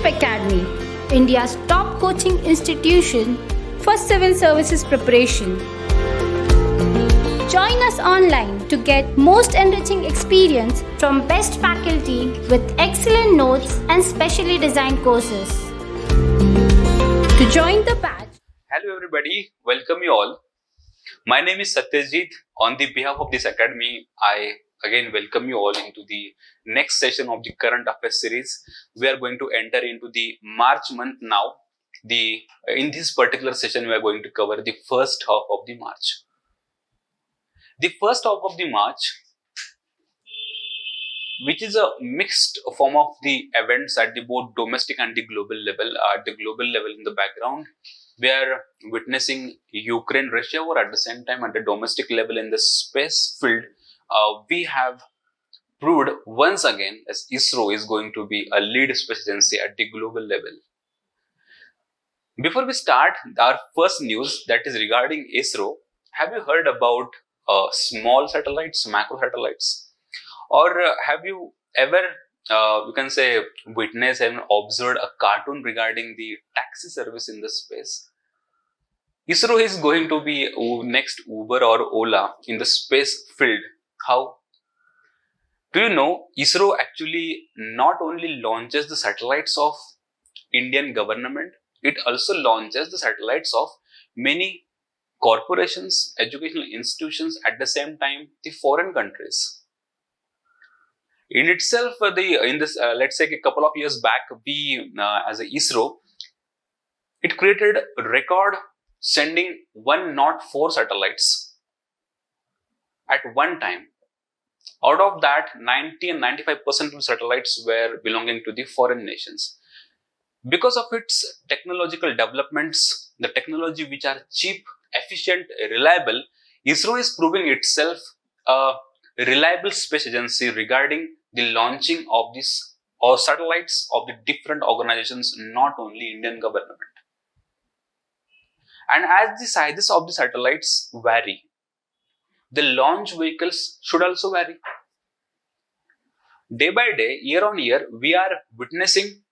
Dnyanadeep Academy, India's top coaching institution for civil services preparation. Join us online to get most enriching experience from best faculty with excellent notes and specially designed courses. To join the batch. Hello everybody, welcome you all. My name is SATYAJEET. On the behalf of this academy, I again welcome you all into the next session of the Current Affairs series. We are going to enter into the March month now. In this particular session, we are going to cover the first half of the March. The first half of the March, which is a mixed form of the events at the both domestic and the global level. At the global level in the background, we are witnessing Ukraine-Russia war. At the same time, at the domestic level in the space field, we have proved once again as Isro is going to be a lead space agency at the global level. Before we start our first news, that is regarding Isro, have you heard about small satellites, macro satellites? Or have you ever, you can say, witnessed and observed a cartoon regarding the taxi service in the space? Isro is going to be next Uber or Ola in the space field. How? Do you know, Isro actually not only launches the satellites of Indian government, it also launches the satellites of many corporations, educational institutions, at the same time the foreign countries. In itself, let's say a couple of years back, we as a Isro, it created a record sending 104 satellites at one time. Out of that, 90 and 95% of satellites were belonging to the foreign nations. Because of its technological developments, the technology which are cheap, efficient, reliable, Isro is proving itself a reliable space agency regarding the launching of these satellites of the different organizations, not only Indian government. And as the sizes of the satellites vary, the launch vehicles should also vary. Day by day, year on year, we are witnessing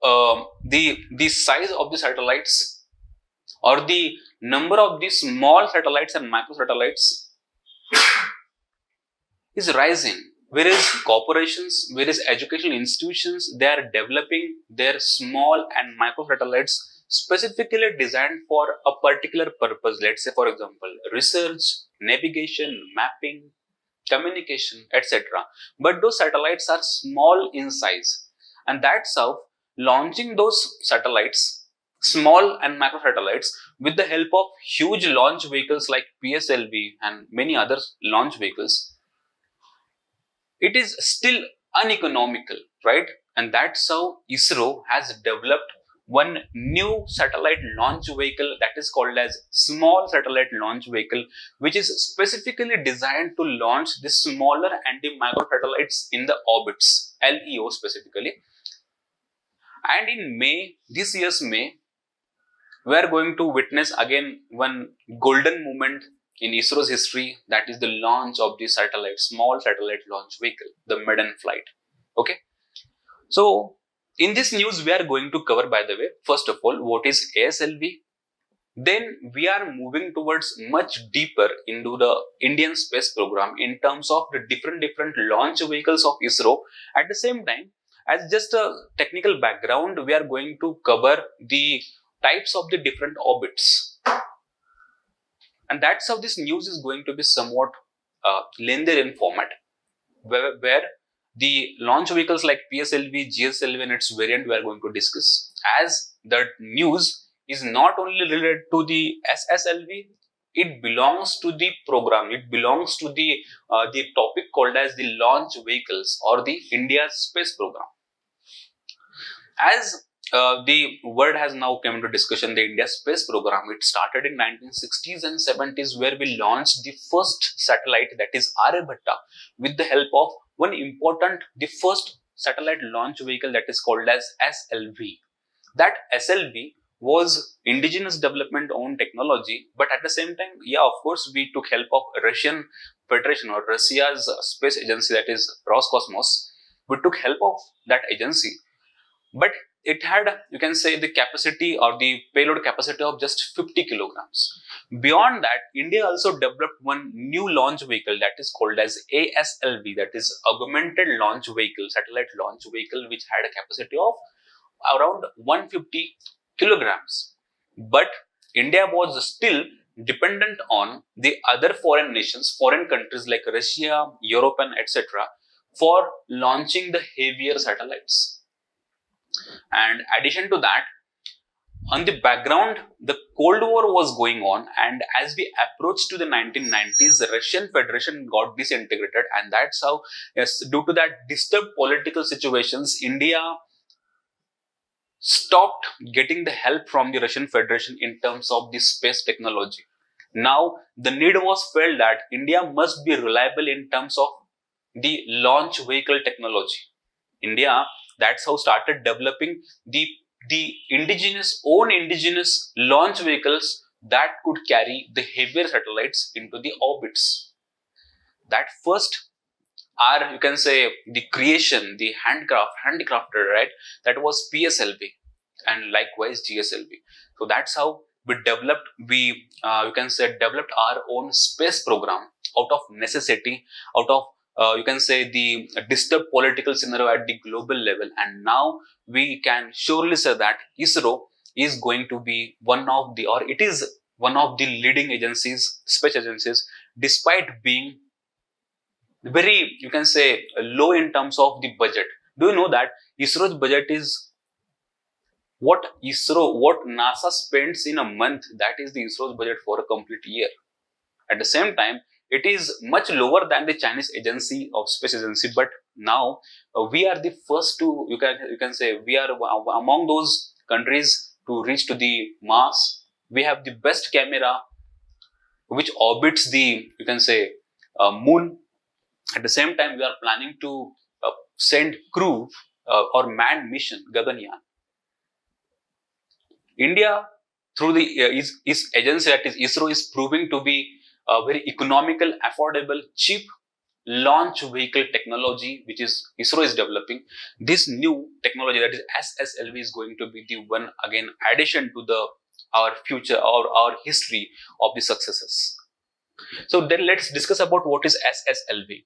the size of the satellites or the number of these small satellites and micro satellites is rising. Whereas corporations, whereas educational institutions, they are developing their small and micro satellites specifically designed for a particular purpose. Let's say, for example, research, navigation, mapping, communication, etc. But those satellites are small in size, and that's how launching those satellites, small and micro satellites, with the help of huge launch vehicles like PSLV and many other launch vehicles, it is still uneconomical, right? And that's how Isro has developed one new satellite launch vehicle that is called as Small Satellite Launch Vehicle, which is specifically designed to launch the smaller and the micro satellites in the orbits, LEO specifically. And in May, this year's May, we are going to witness again one golden moment in Isro's history, that is the launch of the small satellite launch vehicle, the maiden flight. Okay. So, in this news, we are going to cover, by the way, first of all, what is SLV. Then we are moving towards much deeper into the Indian space program in terms of the different launch vehicles of Isro. At the same time, as just a technical background, we are going to cover the types of the different orbits. And that's how this news is going to be somewhat lengthy in format, where the launch vehicles like PSLV, GSLV and its variant we are going to discuss. As the news is not only related to the SSLV, it belongs to the program, it belongs to the topic called as the launch vehicles or the India space program. As the word has now come into discussion, the India space program, it started in 1960s and 70s, where we launched the first satellite, that is Aryabhatta, with the help of one important, the first satellite launch vehicle that is called as SLV. That SLV was indigenous development own technology, but at the same time, yeah, of course, we took help of Russian Federation or Russia's space agency, that is Roscosmos. We took help of that agency. But it had, you can say, the capacity or the payload capacity of just 50 kilograms. Beyond that, India also developed one new launch vehicle that is called as ASLV, that is Augmented Launch Vehicle, Satellite Launch Vehicle, which had a capacity of around 150 kilograms. But India was still dependent on the other foreign nations, foreign countries like Russia, Europe, and etc. for launching the heavier satellites. And addition to that, on the background, the Cold War was going on, and as we approached to the 1990s, the Russian Federation got disintegrated, and that's how, yes, due to that disturbed political situations, India stopped getting the help from the Russian Federation in terms of the space technology. Now, the need was felt that India must be reliable in terms of the launch vehicle technology. India, that's how started developing the indigenous launch vehicles that could carry the heavier satellites into the orbits. That first are, you can say, the creation, the handicrafted, right? That was PSLV and likewise GSLV. So that's how we developed, you can say, developed our own space program out of necessity, out of you can say the disturbed political scenario at the global level. And now we can surely say that Isro is going to be one of the leading agencies, space agencies, despite being very, you can say, low in terms of the budget. Do you know that Isro's budget is what NASA spends in a month? That is the Isro's budget for a complete year. At the same time, it is much lower than the Chinese agency of space agency, but now we are the first to, you can say, we are among those countries to reach to the Mars. We have the best camera which orbits the, you can say, moon. At the same time, we are planning to send crew or manned mission, Gaganyaan. India, through the is agency, that is Isro, is proving to be a very economical, affordable, cheap launch vehicle technology, which is Isro is developing. This new technology, that is SSLV, is going to be the one again addition to our future or our history of the successes. So then let's discuss about what is SSLV.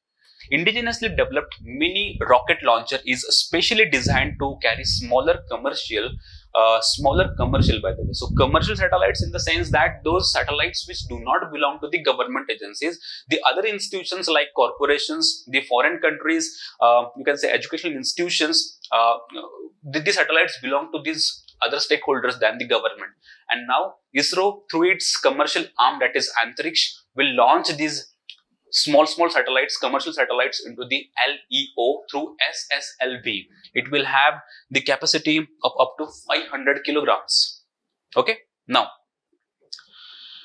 Indigenously developed mini rocket launcher is specially designed to carry smaller commercial by the way. So commercial satellites in the sense that those satellites which do not belong to the government agencies, the other institutions like corporations, the foreign countries, you can say educational institutions, these satellites belong to these other stakeholders than the government. And now Isro, through its commercial arm, that is Antariksh, will launch these small satellites, commercial satellites, into the LEO through SSLV. It will have the capacity of up to 500 kilograms. Okay. Now,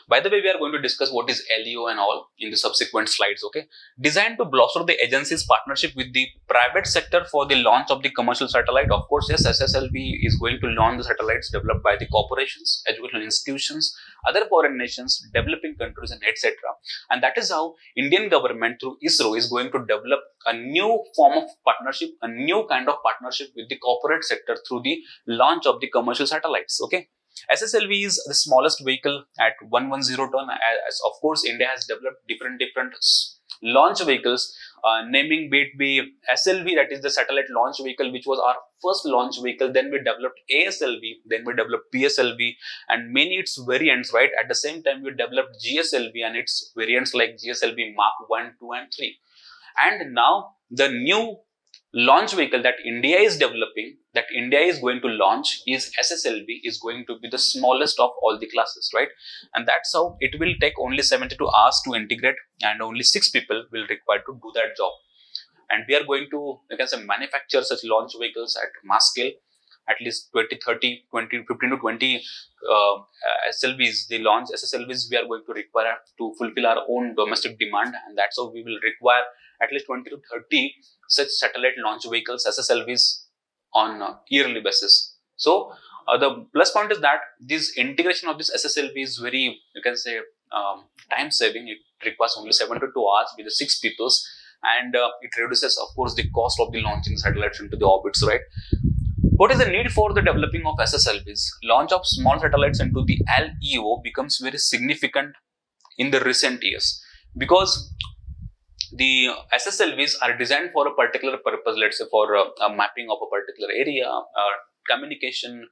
by the way, we are going to discuss what is LEO and all in the subsequent slides. Okay. Designed to bolster the agency's partnership with the private sector for the launch of the commercial satellite. Of course, yes, SSLV is going to launch the satellites developed by the corporations, educational institutions, other foreign nations, developing countries, and etc. And that is how Indian government through Isro is going to develop a new form of partnership, a new kind of partnership with the corporate sector through the launch of the commercial satellites. Okay. SSLV is the smallest vehicle at 110 ton. As of course, India has developed different launch vehicles, naming be SLV, that is the satellite launch vehicle, which was our first launch vehicle. Then we developed ASLV, then we developed PSLV and many its variants, right? At the same time, we developed GSLV and its variants like GSLV Mark 1, 2 and 3. And now the new launch vehicle that India is developing, that India is going to launch, is SSLV, is going to be the smallest of all the classes, right? And that's how it will take only 72 hours to integrate, and only 6 people will require to do that job. And we are going to, you can say, manufacture such launch vehicles at mass scale, at least 15 to 20 SLVs, the launch SSLVs we are going to require to fulfill our own domestic demand, and that's how we will require at least 20 to 30 such satellite launch vehicles, SSLVs, on a yearly basis. So the plus point is that this integration of this SSLV is very, you can say, time saving. It requires only 72 hours with the 6 peoples, and it reduces, of course, the cost of the launching satellites into the orbits, right? What is the need for the developing of SSLVs? Launch of small satellites into the LEO becomes very significant in the recent years because the SSLVs are designed for a particular purpose, let's say for a mapping of a particular area, communication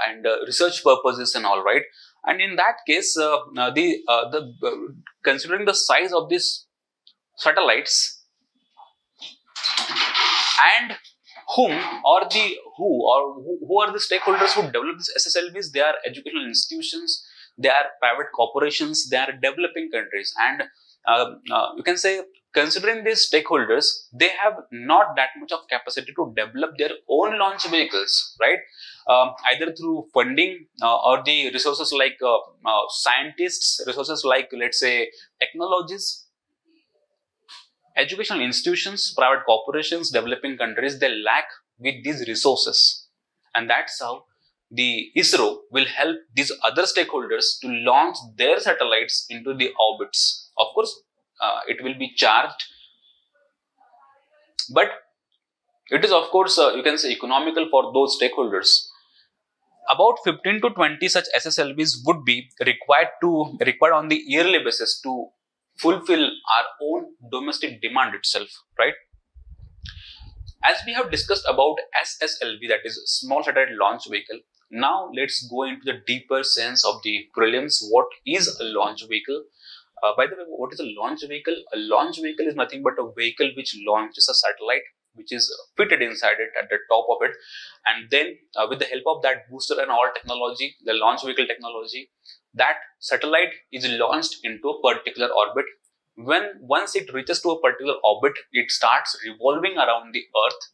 and research purposes and all, right? And in that case, considering the size of these satellites and who are the stakeholders who develop these SSLVs? They are educational institutions, they are private corporations, they are developing countries, and you can say, considering these stakeholders, they have not that much of capacity to develop their own launch vehicles, right? Either through funding or the resources like scientists, resources like, let's say, technologies. Educational institutions, private corporations, developing countries, they lack with these resources, and that's how the ISRO will help these other stakeholders to launch their satellites into the orbits. Of course, it will be charged, but it is, of course, you can say, economical for those stakeholders. About 15 to 20 such SSLVs would be required on the yearly basis to fulfill our own domestic demand itself, right? As we have discussed about SSLV, that is Small Satellite Launch Vehicle, now let's go into the deeper sense of the prelims. What is a launch vehicle? By the way, what is a launch vehicle? A launch vehicle is nothing but a vehicle which launches a satellite, which is fitted inside it at the top of it, and then with the help of that booster and all technology, the launch vehicle technology, that satellite is launched into a particular orbit. Once it reaches to a particular orbit, it starts revolving around the Earth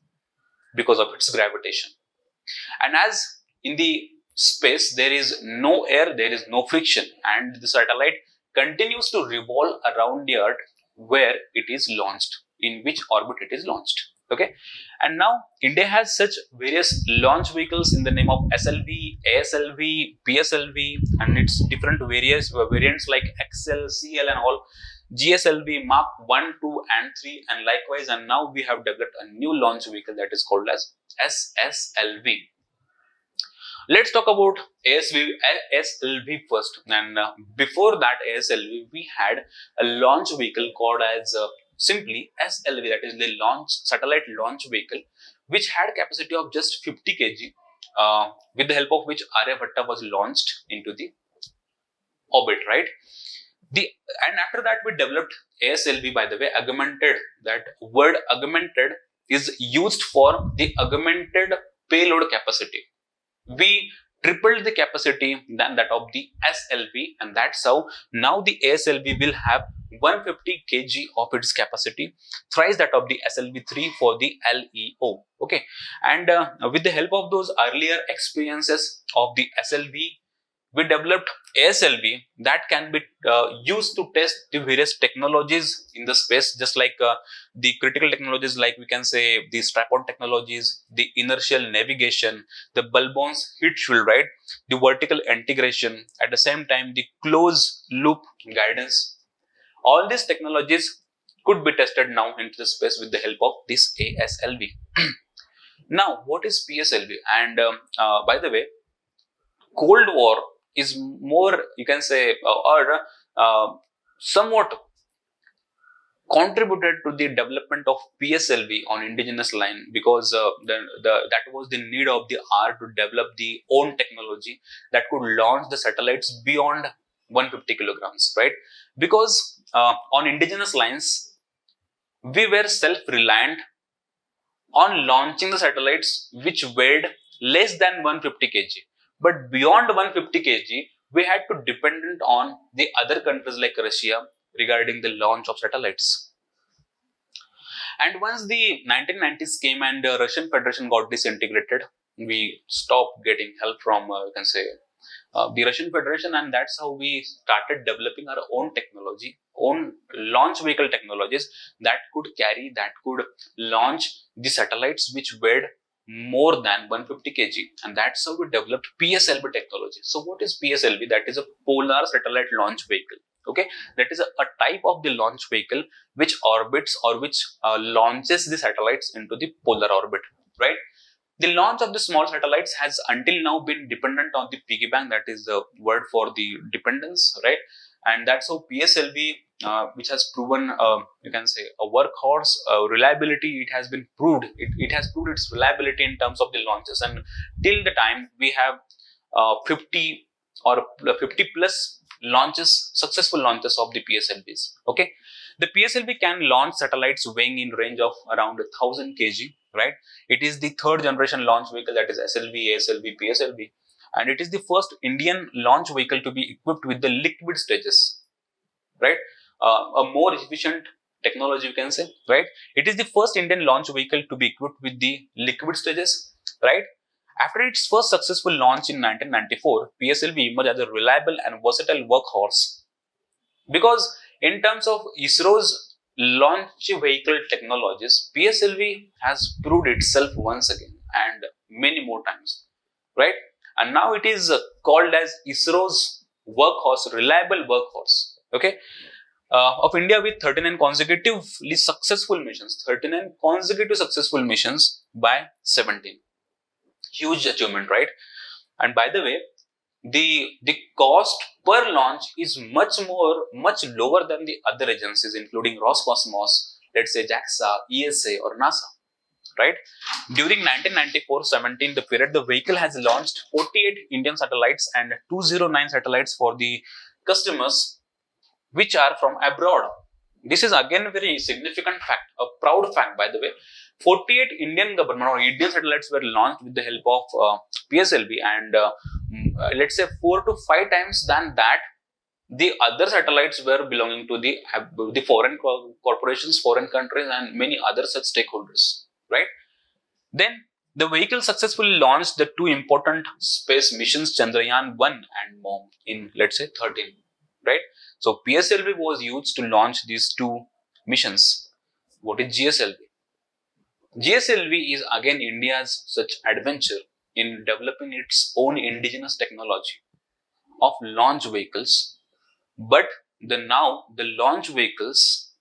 because of its gravitation. And as in the space there is no air, there is no friction, and the satellite continues to revolve around the Earth where it is launched, in which orbit it is launched. Okay, and now India has such various launch vehicles in the name of SLV, ASLV, PSLV, and its different various variants like XL, CL, and all. GSLV, Mark 1, 2, and 3, and likewise, and now we have developed a new launch vehicle that is called as SSLV. Let's talk about ASLV first, and before that ASLV, we had a launch vehicle called as simply SLV, that is the satellite launch vehicle, which had capacity of just 50 kg, with the help of which Aryabhatta was launched into the orbit, right? And after that we developed ASLV, by the way, augmented. That word augmented is used for the augmented payload capacity. We tripled the capacity than that of the SLV, and that's how now the ASLV will have 150 kg of its capacity, thrice that of the SLV3 for the LEO. Okay, and with the help of those earlier experiences of the SLV, we developed ASLV that can be used to test the various technologies in the space, just like the critical technologies, like we can say the strap-on technologies, the inertial navigation, the bulbous heat shield, right? The vertical integration, at the same time the closed loop guidance. All these technologies could be tested now into the space with the help of this ASLV. Now, what is PSLV? And by the way, Cold War is more, you can say, somewhat contributed to the development of PSLV on indigenous line, because that was the need of the hour to develop the own technology that could launch the satellites beyond 150 kilograms, right? Because on indigenous lines, we were self-reliant on launching the satellites which weighed less than 150 kg. But beyond 150 kg, we had to dependent on the other countries like Russia regarding the launch of satellites. And once the 1990s came and the Russian Federation got disintegrated, we stopped getting help from, you can say, the Russian Federation, and that's how we started developing our own technology, own launch vehicle technologies that could launch the satellites which weighed more than 150 kg, and that's how we developed PSLV technology. So what is PSLV? That is a polar satellite launch vehicle. Okay, that is a type of the launch vehicle which orbits or which launches the satellites into the polar orbit, right? The launch of the small satellites has until now been dependent on the piggy bank, that is the word for the dependence, right? And that's how PSLV, which has proven, you can say, a workhorse reliability. It has been proved. It has proved its reliability in terms of the launches, and till the time we have 50 or 50 plus launches, successful launches of the PSLVs. Okay, the PSLV can launch satellites weighing in range of around 1000 kg. Right, it is the third generation launch vehicle, that is SLV, ASLV, PSLV, and it is the first Indian launch vehicle to be equipped with the liquid stages. Right, a more efficient technology, you can say. Right, it is the first Indian launch vehicle to be equipped with the liquid stages. Right, after its first successful launch in 1994, PSLV emerged as a reliable and versatile workhorse, because in terms of ISRO's launch vehicle technologies, PSLV has proved itself once again and many more times, right? And now it is called as ISRO's workhorse, reliable workhorse, okay, of India, with 39 consecutively successful missions, 39 consecutive successful missions by 17. Huge achievement, right? And by the way, the cost per launch is much lower than the other agencies, including Roscosmos, let's say JAXA, ESA or NASA, right? During 1994-17, the period, the vehicle has launched 48 Indian satellites and 209 satellites for the customers which are from abroad. This is again a very significant fact, a proud fact, by the way. 48 Indian government or Indian satellites were launched with the help of PSLV, and let's say 4 to 5 times than that, the other satellites were belonging to the foreign corporations, foreign countries, and many other such stakeholders, right? Then the vehicle successfully launched the two important space missions, Chandrayaan-1 and MOM, in, let's say, 13, right? So PSLV was used to launch these two missions. What is GSLV? GSLV is again India's such adventure in developing its own indigenous technology of launch vehicles. But now the launch vehicles,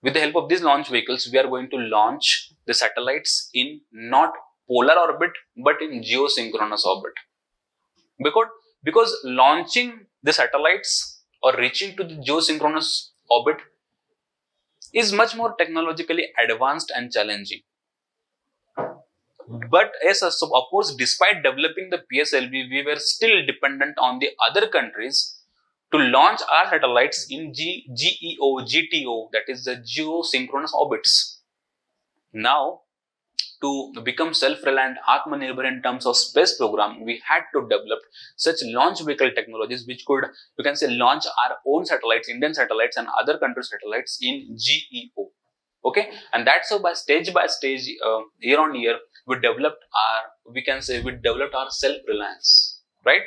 with the help of these launch vehicles, we are going to launch the satellites in not polar orbit but in geosynchronous orbit. Because launching the satellites or reaching to the geosynchronous orbit is much more technologically advanced and challenging. But yes, so of course, despite developing the PSLV, we were still dependent on the other countries to launch our satellites in GTO, that is the geosynchronous orbits. Now, to become self-reliant, Atmanirbhar in terms of space program, we had to develop such launch vehicle technologies which could, you can say, launch our own satellites, Indian satellites and other countries' satellites in GEO. Okay, and that's how by stage, year on year, we developed our self-reliance, right?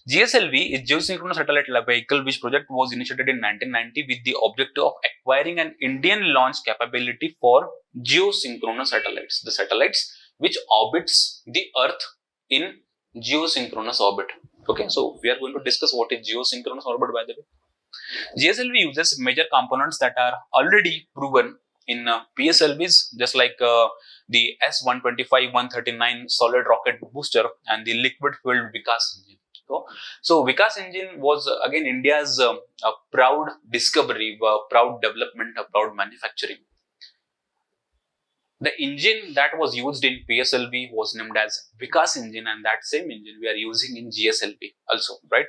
GSLV is Geosynchronous Satellite Vehicle, which project was initiated in 1990 with the objective of acquiring an Indian launch capability for geosynchronous satellites, the satellites which orbits the Earth in geosynchronous orbit. Okay, so we are going to discuss what is geosynchronous orbit, by the way. GSLV uses major components that are already proven in PSLVs, just like the S125-139 solid rocket booster and the liquid fueled Vikas engine. So Vikas engine was again India's a proud discovery, proud development, a proud manufacturing. The engine that was used in PSLV was named as Vikas engine, and that same engine we are using in GSLV also, right?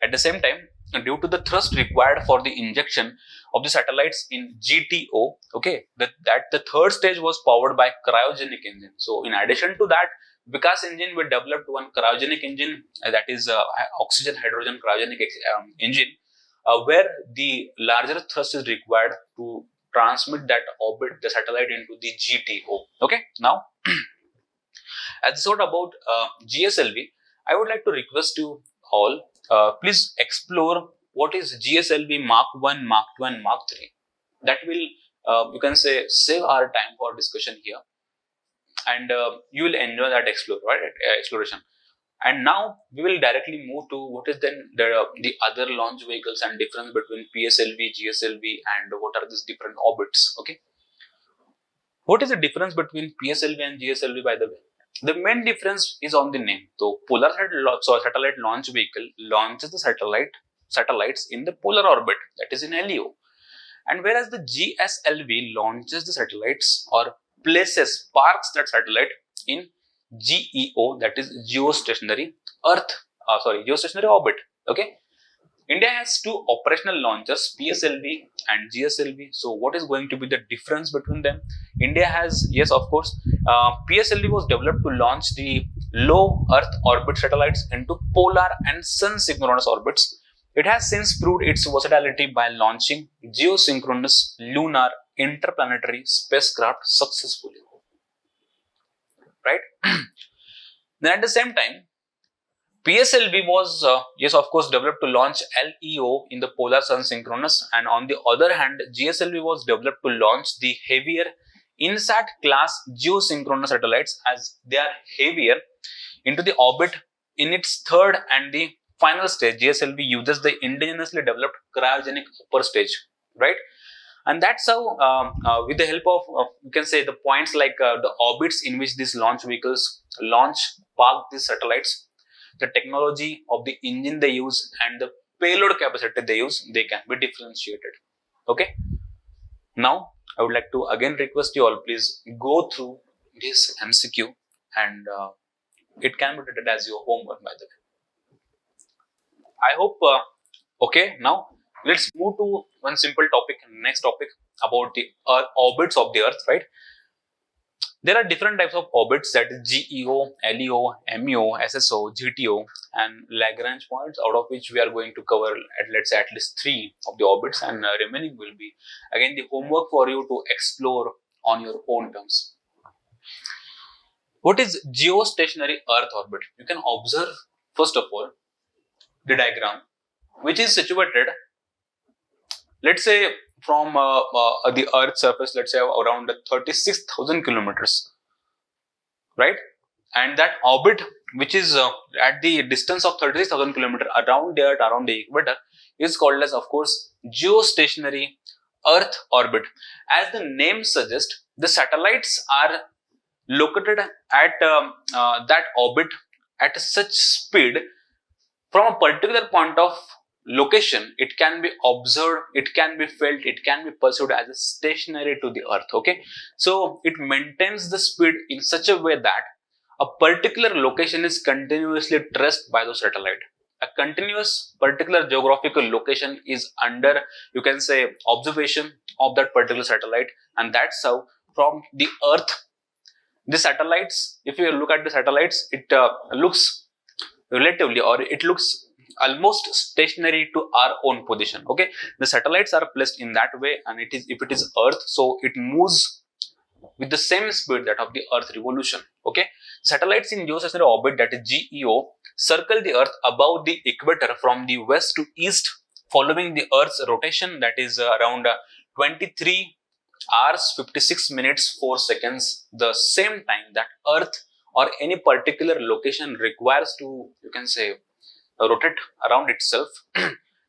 At the same time, due to the thrust required for the injection of the satellites in GTO, okay, that the third stage was powered by cryogenic engine. So in addition to that Vikas engine, we developed one cryogenic engine, that is oxygen hydrogen cryogenic engine, where the larger thrust is required to transmit that orbit, the satellite, into the GTO. Okay, now as a sort about GSLV, I would like to request you all, please explore what is GSLV Mark 1, Mark 2 and Mark 3. That will, you can say, save our time for discussion here. And you will enjoy that exploration. And now we will directly move to what is then the other launch vehicles and difference between PSLV, GSLV, and what are these different orbits. Okay, what is the difference between PSLV and GSLV, by the way? The main difference is on the name. So polar satellite launch vehicle launches the satellites in the polar orbit, that is in LEO, and whereas the GSLV launches the satellites or parks that satellite in GEO, that is geostationary geostationary orbit. Okay. India has two operational launchers, PSLV and GSLV. So what is going to be the difference between them? India has, yes, of course, PSLV was developed to launch the low Earth orbit satellites into polar and sun synchronous orbits. It has since proved its versatility by launching geosynchronous lunar interplanetary spacecraft successfully. Right? Then at the same time, PSLV was, yes, of course, developed to launch LEO in the polar sun synchronous, and on the other hand, GSLV was developed to launch the heavier INSAT class geosynchronous satellites, as they are heavier, into the orbit in its third and the final stage. GSLV uses the indigenously developed cryogenic upper stage, right? And that's how, with the help of, you can say, the points like the orbits in which these launch vehicles park these satellites, the technology of the engine they use, and the payload capacity they use, they can be differentiated. Okay. Now, I would like to again request you all, please go through this MCQ, and it can be treated as your homework, by the way. I hope, okay, now let's move to one simple topic, next topic about the orbits of the Earth, right? There are different types of orbits, that is GEO, LEO, MEO, SSO, GTO, and Lagrange points, out of which we are going to cover at least 3 of the orbits, and remaining will be again the homework for you to explore on your own terms. What is geostationary Earth orbit? You can observe first of all the diagram, which is situated, let's say, from the Earth's surface, let's say around 36,000 kilometers, right? And that orbit, which is at the distance of 36,000 kilometers around the Earth, around the equator, is called as, of course, geostationary Earth orbit. As the name suggests, the satellites are located at that orbit at such speed from a particular point of location. It can be observed, it can be felt, it can be perceived as a stationary to the Earth. Okay, so it maintains the speed in such a way that a particular location is continuously traced by the satellite. A continuous particular geographical location is under, you can say, observation of that particular satellite, and that's how from the Earth, the satellites, if you look at the satellites, it looks relatively, or it looks almost stationary to our own position. Okay, the satellites are placed in that way, and it is, if it is Earth, so it moves with the same speed that of the Earth revolution. Okay, satellites in geostationary orbit, that is GEO, circle the Earth above the equator from the west to east, following the Earth's rotation, that is around 23 hours 56 minutes 4 seconds, the same time that Earth or any particular location requires to, you can say, rotate around itself.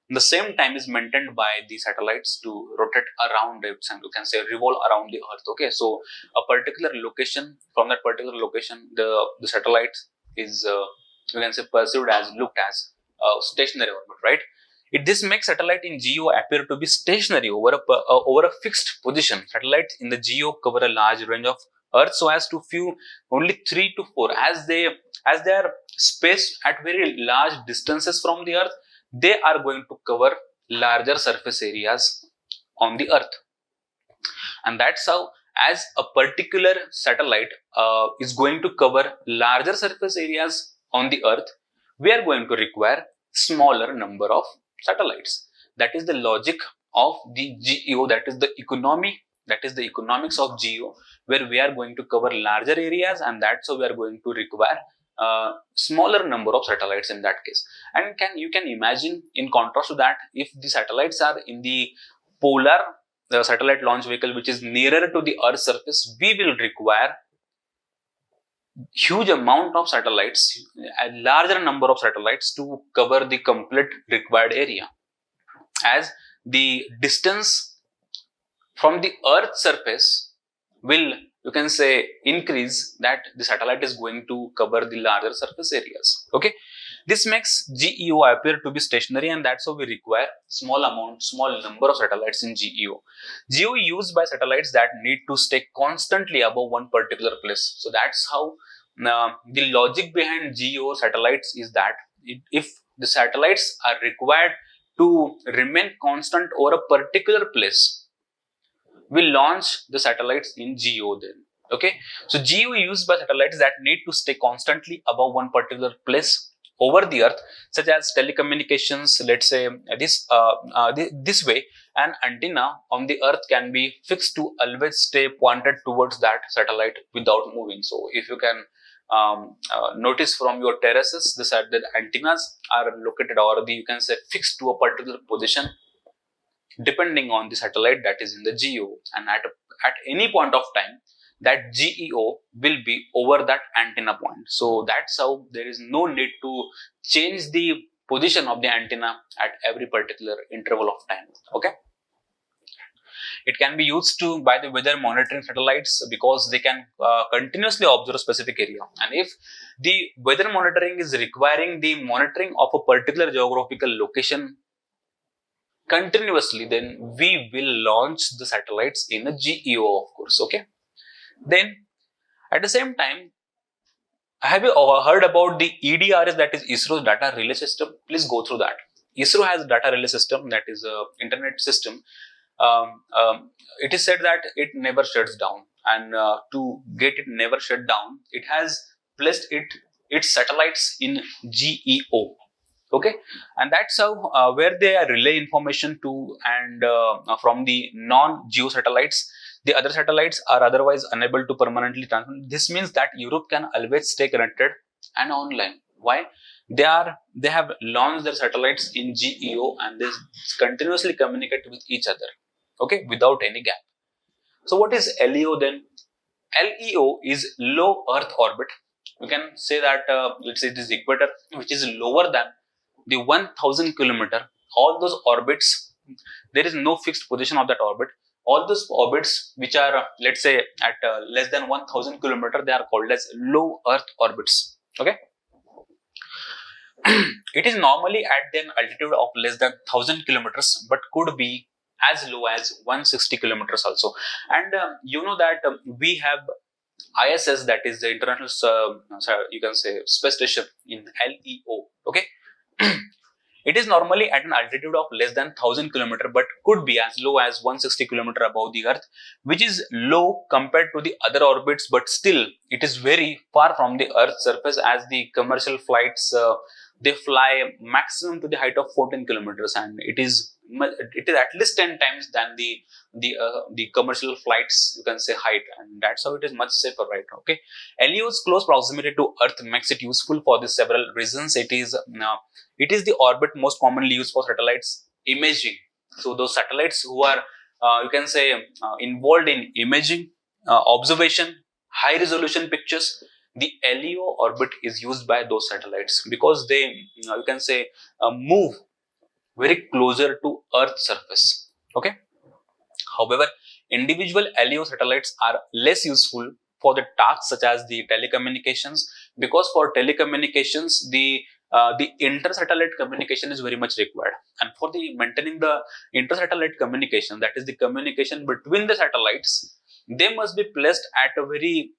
The same time is maintained by the satellites to rotate around it, and you can say revolve around the Earth. Okay, so a particular location, from that particular location, the satellite is, you can say, perceived as, looked as stationary orbit, right? This makes satellite in GEO appear to be stationary over a fixed position. Satellites in the GEO cover a large range of Earth so as to view only 3 to 4, as they are spaced at very large distances from the Earth. They are going to cover larger surface areas on the Earth, and that's how, as a particular satellite is going to cover larger surface areas on the Earth, we are going to require smaller number of satellites. That is the logic of the GEO, that is the economy, that is the economics of GEO, where we are going to cover larger areas, and that's how we are going to require smaller number of satellites in that case. And you can imagine, in contrast to that, if the satellites are in the polar satellite launch vehicle, which is nearer to the Earth's surface, we will require huge amount of satellites, a larger number of satellites to cover the complete required area, as the distance from the Earth's surface will, you can say increase, that the satellite is going to cover the larger surface areas. Okay, this makes GEO appear to be stationary, and that's how we require small number of satellites in GEO. GEO is used by satellites that need to stay constantly above one particular place. So that's how the logic behind GEO satellites is that if the satellites are required to remain constant over a particular place, we launch the satellites in GEO then. Okay, so GEO is used by satellites that need to stay constantly above one particular place over the earth, such as telecommunications. Let's say this way, an antenna on the earth can be fixed to always stay pointed towards that satellite without moving. So if you can notice from your terraces, the antennas are located, or you can say fixed to a particular position depending on the satellite that is in the GEO, and at any point of time that GEO will be over that antenna point. So that's how there is no need to change the position of the antenna at every particular interval of time. Okay, it can be used by the weather monitoring satellites because they can continuously observe a specific area, and if the weather monitoring is requiring the monitoring of a particular geographical location continuously, then we will launch the satellites in a GEO, of course. Okay, then at the same time, have you heard about the EDRS, that is Isro's data relay system? Please go through that. Isro has a data relay system, that is a internet system. It is said that it never shuts down, and to get it never shut down, it has placed its satellites in GEO. Okay, and that's how where they relay information to, and from the non-geo satellites, the other satellites are otherwise unable to permanently transmit. This means that Europe can always stay connected and online. Why? They have launched their satellites in GEO, and they continuously communicate with each other. Okay, without any gap. So what is LEO then? LEO is low Earth orbit. We can say that let's say it is equator, which is lower than the 1000 kilometer. All those orbits, there is no fixed position of that orbit. All those orbits which are let's say at less than 1000 kilometer, they are called as low Earth orbits. Okay, it is normally at an altitude of less than 1000 kilometers, but could be as low as 160 kilometers also. And you know that we have ISS, that is the International you can say Space Station, in LEO. Okay, it is normally at an altitude of less than 1000 kilometer, but could be as low as 160 kilometer above the Earth, which is low compared to the other orbits, but still it is very far from the Earth's surface, as the commercial flights they fly maximum to the height of 14 kilometers, and it is at least 10 times than the commercial flights, you can say, height, and that's how it is much safer, right? Okay, LEO's close proximity to Earth makes it useful for the several reasons. It is the orbit most commonly used for satellites imaging. So those satellites who are you can say involved in imaging, observation, high resolution pictures, the LEO orbit is used by those satellites because they you can say move very closer to Earth's surface. Okay. However, individual LEO satellites are less useful for the tasks such as the telecommunications, because for telecommunications the inter-satellite communication is very much required, and for the maintaining the inter-satellite communication, that is the communication between the satellites, they must be placed at a very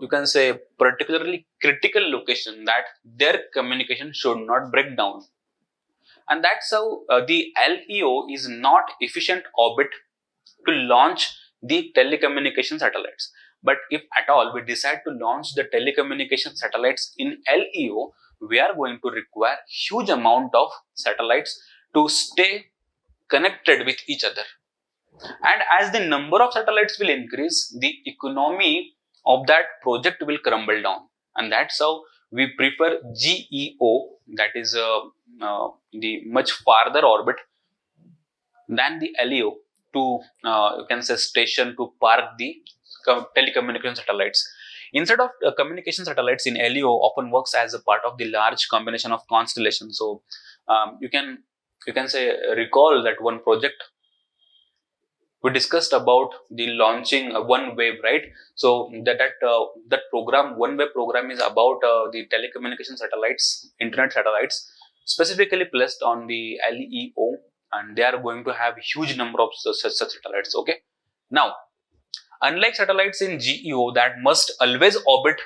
you can say particularly critical location, that their communication should not break down. And that's how the LEO is not efficient orbit to launch the telecommunication satellites. But if at all we decide to launch the telecommunication satellites in LEO, we are going to require huge amount of satellites to stay connected with each other. And as the number of satellites will increase, the economy of that project will crumble down. And that's how we prefer GEO, that is the much farther orbit than the LEO, to you can say station to park the telecommunication satellites. Instead of communication satellites in LEO often works as a part of the large combination of constellations. So you can say recall that one project we discussed about the launching OneWeb, right? So that program, OneWeb program, is about the telecommunication satellites, internet satellites, specifically placed on the LEO, and they are going to have huge number of such satellites. Okay, now unlike satellites in GEO that must always orbit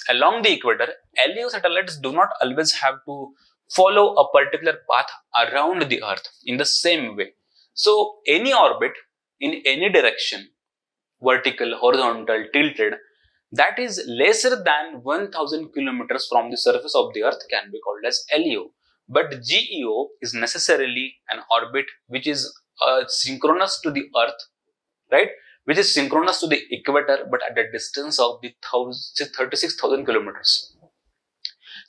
along the equator, LEO satellites do not always have to follow a particular path around the Earth in the same way. So any orbit in any direction, vertical, horizontal, tilted, that is lesser than 1000 kilometers from the surface of the Earth can be called as LEO. But GEO is necessarily an orbit which is synchronous to the Earth, right? Which is synchronous to the equator, but at a distance of the 36,000 kilometers.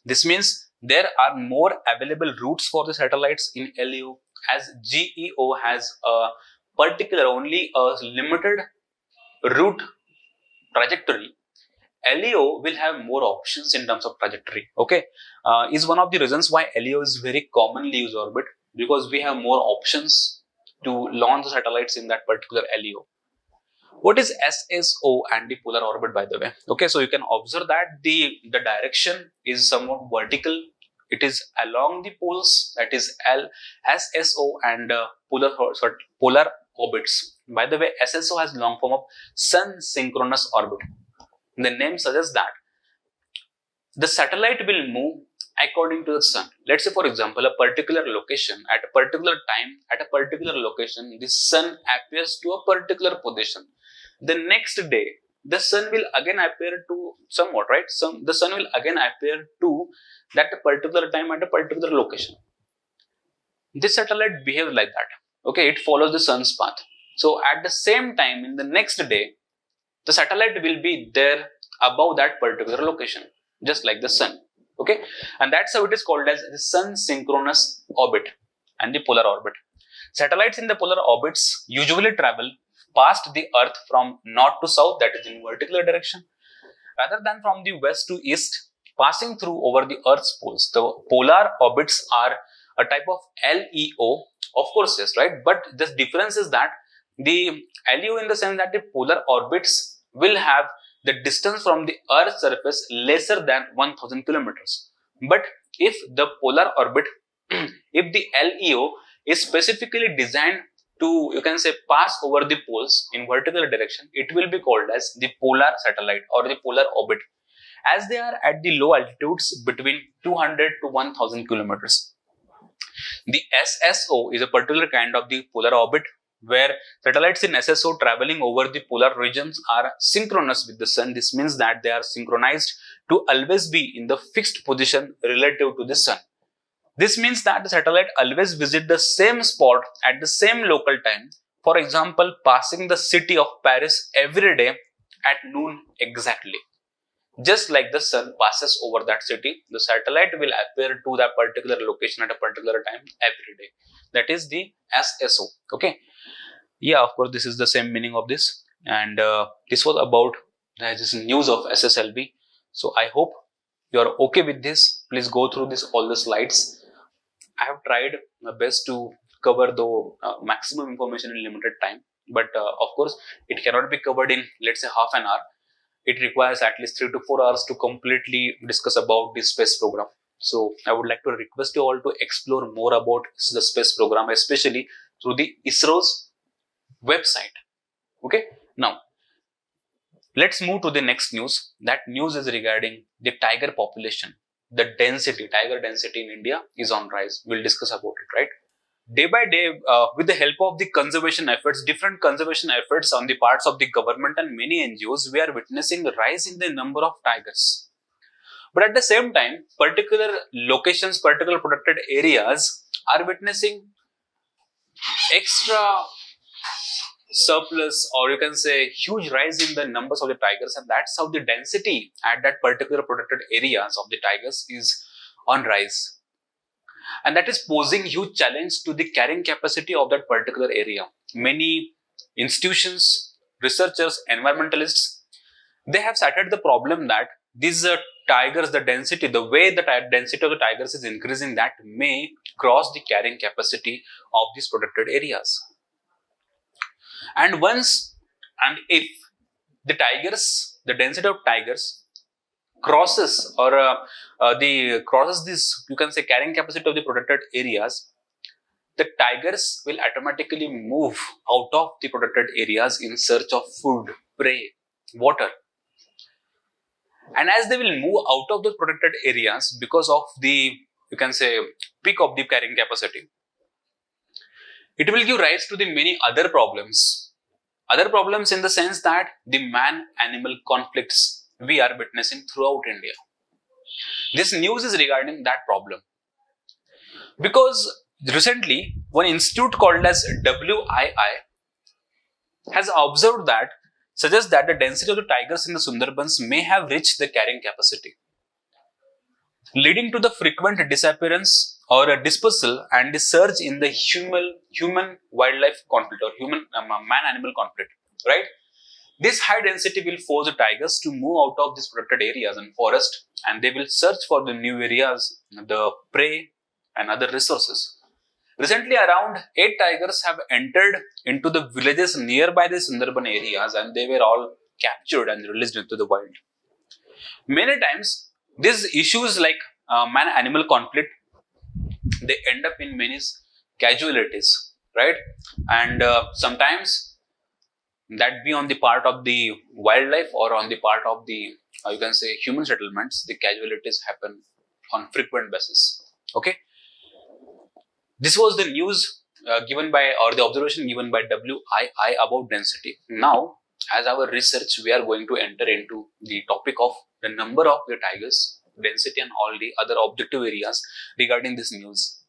This means there are more available routes for the satellites in LEO, as GEO has a particular, only a limited route trajectory. LEO will have more options in terms of trajectory. Okay, is one of the reasons why LEO is very commonly used orbit, because we have more options to launch the satellites in that particular LEO. What is SSO and the polar orbit, by the way? Okay, so you can observe that the direction is somewhat vertical. It is along the poles, that is SSO and polar orbits. By the way, SSO has long form of Sun Synchronous Orbit. The name suggests that the satellite will move according to the sun. Let's say, for example, a particular location at a particular time, at a particular location, the sun appears to a particular position. The next day, the sun will again appear to somewhat, right? The sun will again appear to that particular time at a particular location. This satellite behaves like that. Okay, it follows the sun's path. So at the same time, in the next day, the satellite will be there above that particular location, just like the sun. Okay, and that's how it is called as the Sun Synchronous Orbit and the polar orbit. Satellites in the polar orbits usually travel past the Earth from north to south, that is in vertical direction, rather than from the west to east, passing through over the Earth's poles. The polar orbits are a type of LEO, of course, yes, right? But the difference is that the LEO, in the sense that the polar orbits will have the distance from the Earth's surface lesser than 1000 kilometers. But if the polar orbit, if the LEO is specifically designed to, you can say, pass over the poles in vertical direction, it will be called as the polar satellite or the polar orbit, as they are at the low altitudes between 200 to 1000 kilometers. The SSO is a particular kind of the polar orbit where satellites in SSO traveling over the polar regions are synchronous with the sun. This means that they are synchronized to always be in the fixed position relative to the sun. This means that the satellite always visits the same spot at the same local time. For example, passing the city of Paris every day at noon exactly. Just like the sun passes over that city, the satellite will appear to that particular location at a particular time every day. That is the SSO. Okay. Yeah, of course, this is the same meaning of this. And this was about this news of SSLV. So I hope you are okay with this. Please go through all the slides. I have tried my best to cover the maximum information in limited time. But of course, it cannot be covered in, let's say, half an hour. It requires at least 3 to 4 hours to completely discuss about the space program. So I would like to request you all to explore more about the space program, especially through the Isro's website. Okay, now let's move to the next news. That news is regarding the tiger population. The tiger density in India is on rise. We'll discuss about it, right? Day by day, with the help of the conservation efforts, different conservation efforts on the parts of the government and many NGOs, we are witnessing a rise in the number of tigers. But at the same time, particular locations, particular protected areas are witnessing extra surplus, or you can say huge rise in the numbers of the tigers, and that's how the density at that particular protected areas of the tigers is on rise. And that is posing huge challenge to the carrying capacity of that particular area. Many institutions, researchers, environmentalists, they have cited the problem that these tigers, the density, the way the density of the tigers is increasing, that may cross the carrying capacity of these protected areas. And if the density of tigers crosses crosses this, you can say, carrying capacity of the protected areas, the tigers will automatically move out of the protected areas in search of food, prey, water. And as they will move out of the protected areas because of the, you can say, peak of the carrying capacity, it will give rise to the many other problems. Other problems in the sense that the man-animal conflicts we are witnessing throughout India. This news is regarding that problem. Because recently, one institute called as WII has observed that, suggests that the density of the tigers in the Sundarbans may have reached the carrying capacity, leading to the frequent disappearance or a dispersal and the surge in the human-wildlife conflict or man-animal conflict, right? This high density will force the tigers to move out of these protected areas and forest, and they will search for the new areas, the prey and other resources. Recently, around 8 tigers have entered into the villages nearby the Sundarban areas, and they were all captured and released into the wild. Many times, these issues like man-animal conflict, they end up in many casualties, right? And sometimes that be on the part of the wildlife or on the part of the, you can say, human settlements, the casualties happen on frequent basis. Okay. This was the news given by, or the observation given by WII about density. Now, as our research, we are going to enter into the topic of the number of the tigers, density and all the other objective areas regarding this news.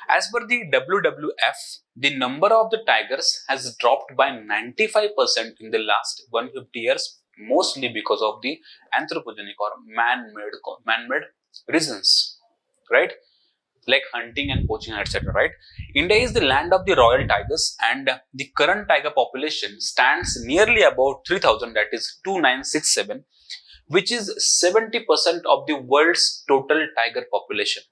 As per the WWF, the number of the tigers has dropped by 95% in the last 150 years, mostly because of the anthropogenic or man-made reasons, right? Like hunting and poaching, etc. Right? India is the land of the royal tigers, and the current tiger population stands nearly about 3,000, that is 2,967, which is 70% of the world's total tiger population.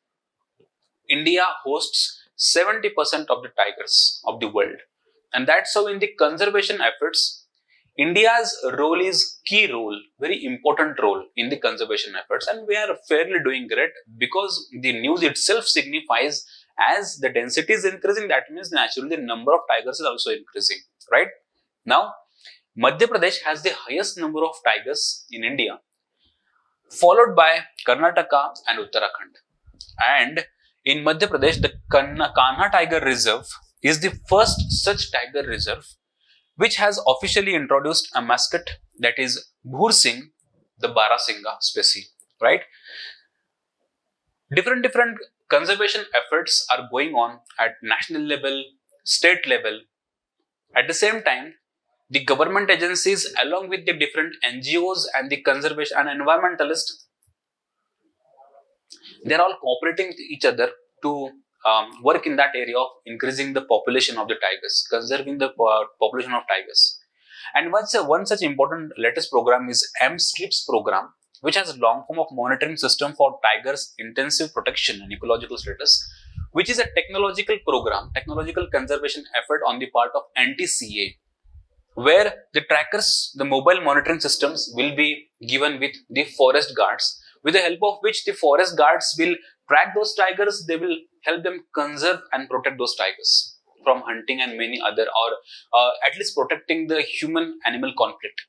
India hosts 70% of the tigers of the world, and that's how in the conservation efforts, India's role is key role, very important role in the conservation efforts, and we are fairly doing great because the news itself signifies as the density is increasing, that means naturally the number of tigers is also increasing, right? Now, Madhya Pradesh has the highest number of tigers in India, followed by Karnataka and Uttarakhand. And in Madhya Pradesh, the Kanha Tiger Reserve is the first such tiger reserve which has officially introduced a mascot, that is Bhur Singh, the Barasingha species, right? Different conservation efforts are going on at national level, state level. At the same time, the government agencies along with the different NGOs and the conservation and environmentalists, they are all cooperating with each other to work in that area of increasing the population of the tigers, conserving the population of tigers. And one such important latest program is MSLIPS program, which has a long form of monitoring system for tigers' intensive protection and ecological status, which is a technological program, technological conservation effort on the part of NTCA, where the trackers, the mobile monitoring systems will be given with the forest guards, with the help of which the forest guards will track those tigers. They will help them conserve and protect those tigers from hunting and many other, or at least protecting the human-animal conflict.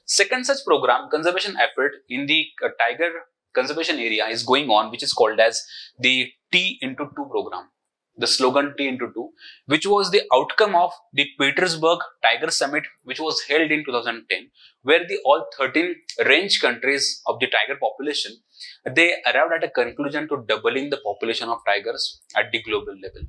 Second such program, conservation effort in the tiger conservation area is going on, which is called as the T×2 program. The slogan T×2, which was the outcome of the Petersburg Tiger Summit, which was held in 2010, where the all 13 range countries of the tiger population, they arrived at a conclusion to doubling the population of tigers at the global level.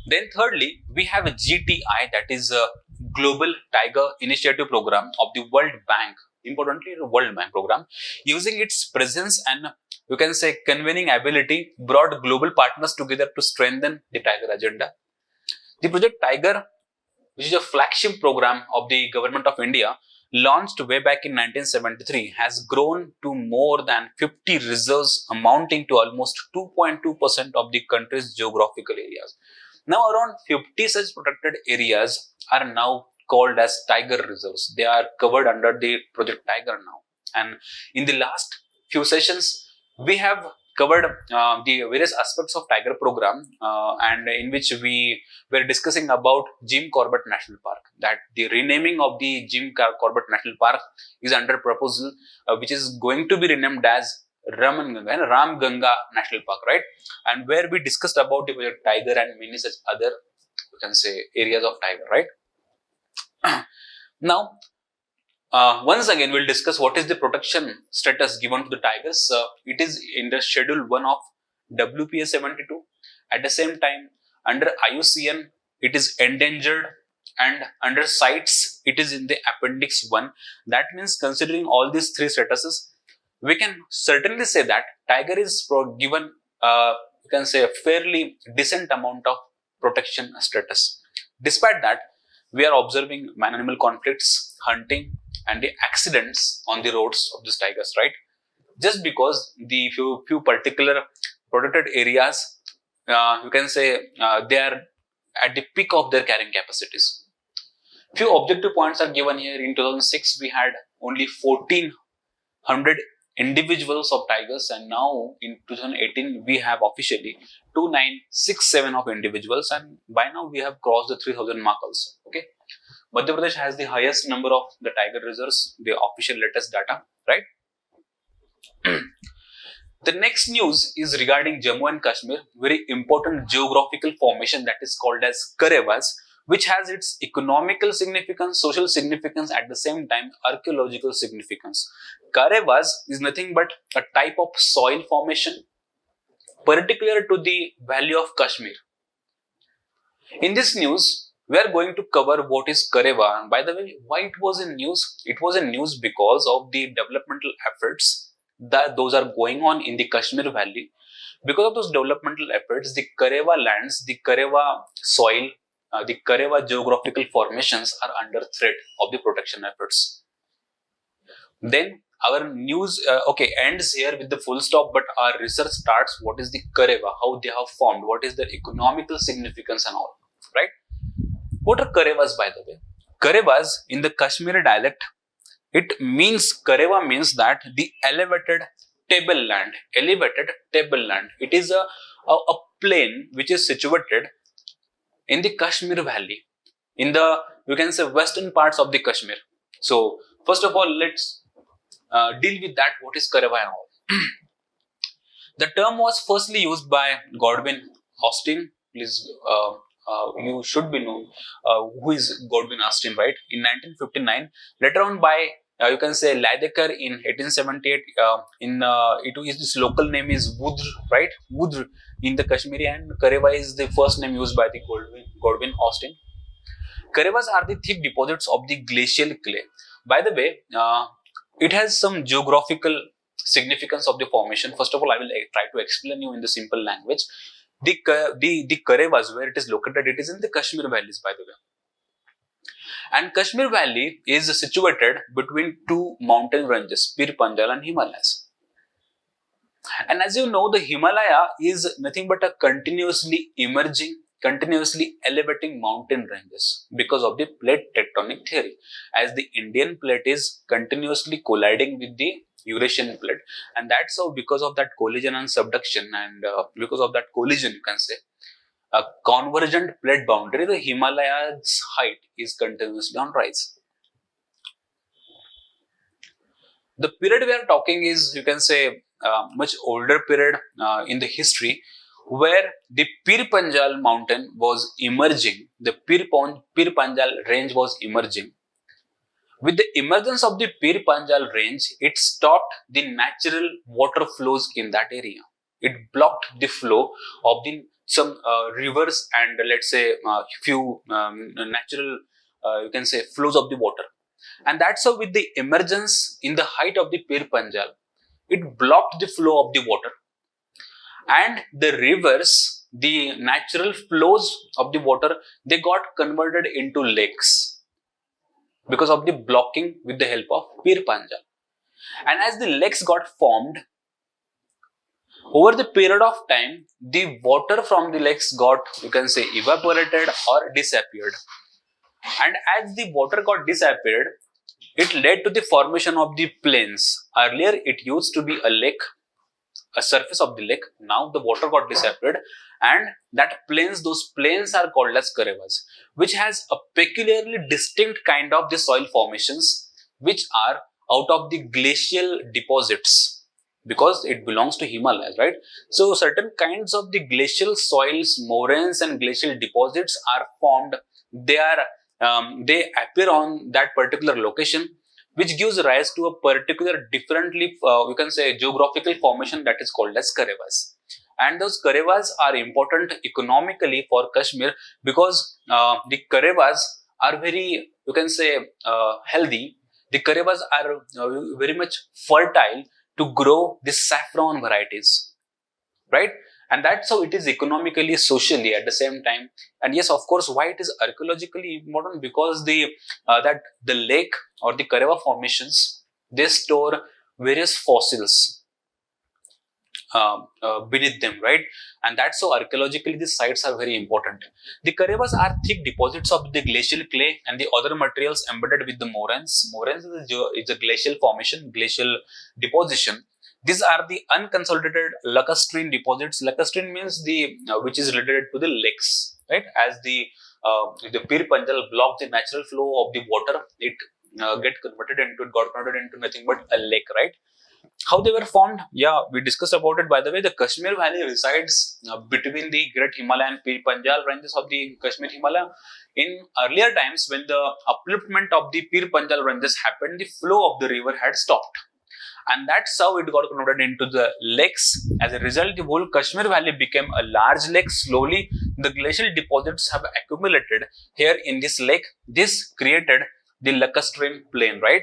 Then thirdly, we have a GTI, that is a Global Tiger Initiative Program of the World Bank, importantly the World Bank program, using its presence and, you can say, convening ability, brought global partners together to strengthen the tiger agenda. The Project Tiger, which is a flagship program of the Government of India, launched way back in 1973, has grown to more than 50 reserves amounting to almost 2.2% of the country's geographical areas. Now around 50 such protected areas are now called as tiger reserves. They are covered under the Project Tiger now. And in the last few sessions, we have covered the various aspects of Tiger program, and in which we were discussing about Jim Corbett National Park. That the renaming of the Jim Corbett National Park is under proposal, which is going to be renamed as Ram Ganga National Park, right? And where we discussed about the Project Tiger and many such other, you can say, areas of tiger, right? Now, once again, we'll discuss what is the protection status given to the tigers. It is in the Schedule 1 of WPS 72. At the same time, under IUCN, it is endangered, and under CITES, it is in the Appendix 1. That means, considering all these three statuses, we can certainly say that tiger is given, you can say, a fairly decent amount of protection status. Despite that, we are observing man-animal conflicts, hunting, and the accidents on the roads of these tigers, right? Just because the few particular protected areas, you can say, they are at the peak of their carrying capacities. Few objective points are given here. In 2006, we had only 1400 individuals of tigers, and now in 2018 we have officially 2967 of individuals, and by now we have crossed the 3000 mark also. Okay, Madhya Pradesh has the highest number of the tiger reserves, the official latest data, right? The next news is regarding Jammu and Kashmir, very important geographical formation that is called as Karevas, which has its economical significance, social significance, at the same time archaeological significance. Karevas is nothing but a type of soil formation particular to the Valley of Kashmir. In this news, we are going to cover what is Kareva. And by the way, why it was in news? It was in news because of the developmental efforts that those are going on in the Kashmir Valley. Because of those developmental efforts, the Kareva lands, the Kareva soil, the Kareva geographical formations are under threat of the protection efforts. Then our news ends here with the full stop, but our research starts. What is the Kareva? How they have formed? What is their economical significance and all? Right? What are Karevas, by the way? Karevas in the Kashmiri dialect, Kareva means that the elevated tableland. Elevated tableland. It is a plain which is situated in the Kashmir Valley, in the, you can say, western parts of the Kashmir. So first of all, let's deal with that. What is Kareva and all? The term was firstly used by Godwin Austen. Please, you should be known who is Godwin Austen, right? In 1959. Later on by you can say Lydekker in 1878. This local name is Wudr, right? Wudr in the Kashmiri, and Kareva is the first name used by the Godwin Austen. Karevas are the thick deposits of the glacial clay. By the way, it has some geographical significance of the formation. First of all, I will try to explain you in the simple language. The Karevas, where it is located, it is in the Kashmir valleys, by the way. And Kashmir Valley is situated between two mountain ranges, Pir Panjal and Himalayas. And as you know, the Himalaya is nothing but a continuously emerging, continuously elevating mountain ranges because of the plate tectonic theory, as the Indian plate is continuously colliding with the Eurasian plate, and that's how, because of that collision and subduction, and because of that collision, you can say, a convergent plate boundary, the Himalaya's height is continuously on rise. The period we are talking is, you can say, much older period in the history, where the Pir Panjal mountain was emerging, the Pir Panjal range was emerging. With the emergence of the Pir Panjal range, it stopped the natural water flows in that area. It blocked the flow of some rivers and, let's say, few natural, you can say, flows of the water. And that's how, with the emergence in the height of the Pir Panjal, it blocked the flow of the water. And the rivers, the natural flows of the water, they got converted into lakes because of the blocking with the help of Pir Panjal. And as the lakes got formed, Over the period of time, the water from the lakes got, you can say, evaporated or disappeared. And as the water got disappeared, it led to the formation of the plains. Earlier, it used to be a lake, a surface of the lake. Now the water got disappeared, and those plains are called as karevas, which has a peculiarly distinct kind of the soil formations, which are out of the glacial deposits, because it belongs to Himalayas, right? So certain kinds of the glacial soils, moraines and glacial deposits are formed. They appear on that particular location, which gives rise to a particular differently, you can say, geographical formation that is called as karevas. And those karevas are important economically for Kashmir, because the karevas are very, you can say, healthy. The karevas are very much fertile to grow the saffron varieties, right? And that's how it is economically, socially at the same time. And yes, of course, why it is archaeologically important, because the lake or the kareva formations, they store various fossils beneath them, right? And that's how archaeologically these sites are very important. The karevas are thick deposits of the glacial clay and the other materials embedded with the moraines. Moraines is a glacial formation, glacial deposition. These are the unconsolidated lacustrine deposits. Lacustrine means the which is related to the lakes, right? As the Pir Panjal blocks the natural flow of the water, it got converted into nothing but a lake, right? How they were formed? Yeah, we discussed about it. By the way, the Kashmir Valley resides between the Great Himalaya and Pir Panjal ranges of the Kashmir Himalaya. In earlier times, when the upliftment of the Pir Panjal ranges happened, the flow of the river had stopped. And that's how it got converted into the lakes. As a result, the whole Kashmir Valley became a large lake. Slowly, the glacial deposits have accumulated here in this lake. This created the lacustrine plain, right?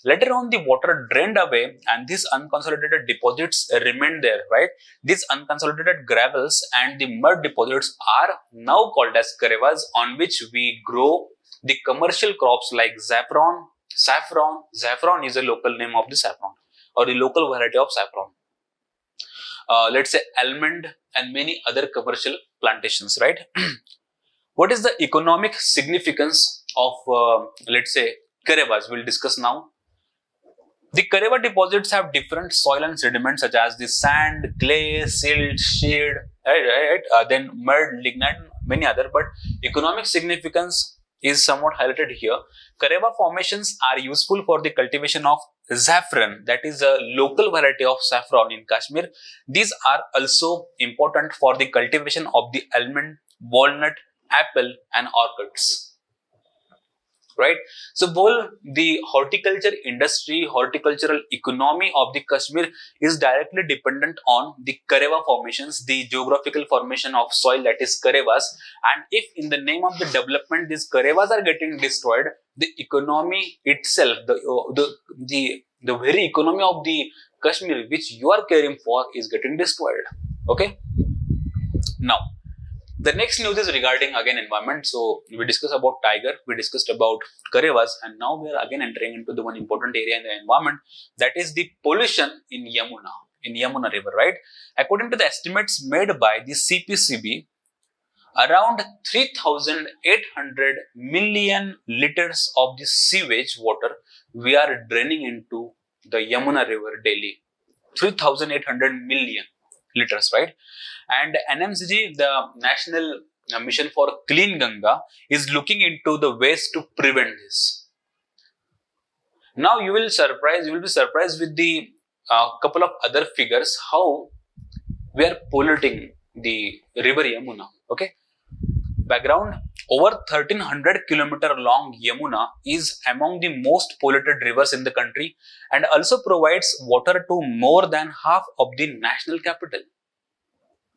Later on, the water drained away and these unconsolidated deposits remained there, right? These unconsolidated gravels and the mud deposits are now called as karevas, on which we grow the commercial crops like saffron. Saffron is a local name of the saffron, or the local variety of saffron. Let's say almond and many other commercial plantations, right? What is the economic significance of, let's say, karevas? We'll discuss now. The kareva deposits have different soil and sediments such as the sand, clay, silt, shade, right? Then mud, lignite, many other. But economic significance is somewhat highlighted here. Kareva formations are useful for the cultivation of saffron, that is a local variety of saffron in Kashmir. These are also important for the cultivation of the almond, walnut, apple and orchids. Right? So, both the horticulture industry, horticultural economy of the Kashmir is directly dependent on the kareva formations, the geographical formation of soil, that is karevas. And if in the name of the development these karevas are getting destroyed, the economy itself, the very economy of the Kashmir which you are caring for is getting destroyed. Okay. Now, the next news is regarding again environment. So we discussed about tiger, we discussed about karevas, and now we are again entering into the one important area in the environment, that is the pollution in Yamuna river, right? According to the estimates made by the CPCB, around 3,800 million liters of the sewage water we are draining into the Yamuna river daily. 3,800 million liters, right? And NMCG, the National Mission for Clean Ganga, is looking into the ways to prevent this. Now you will be surprised with the couple of other figures how we are polluting the river Yamuna. Okay. Background: over 1,300 kilometer long Yamuna is among the most polluted rivers in the country and also provides water to more than half of the national capital.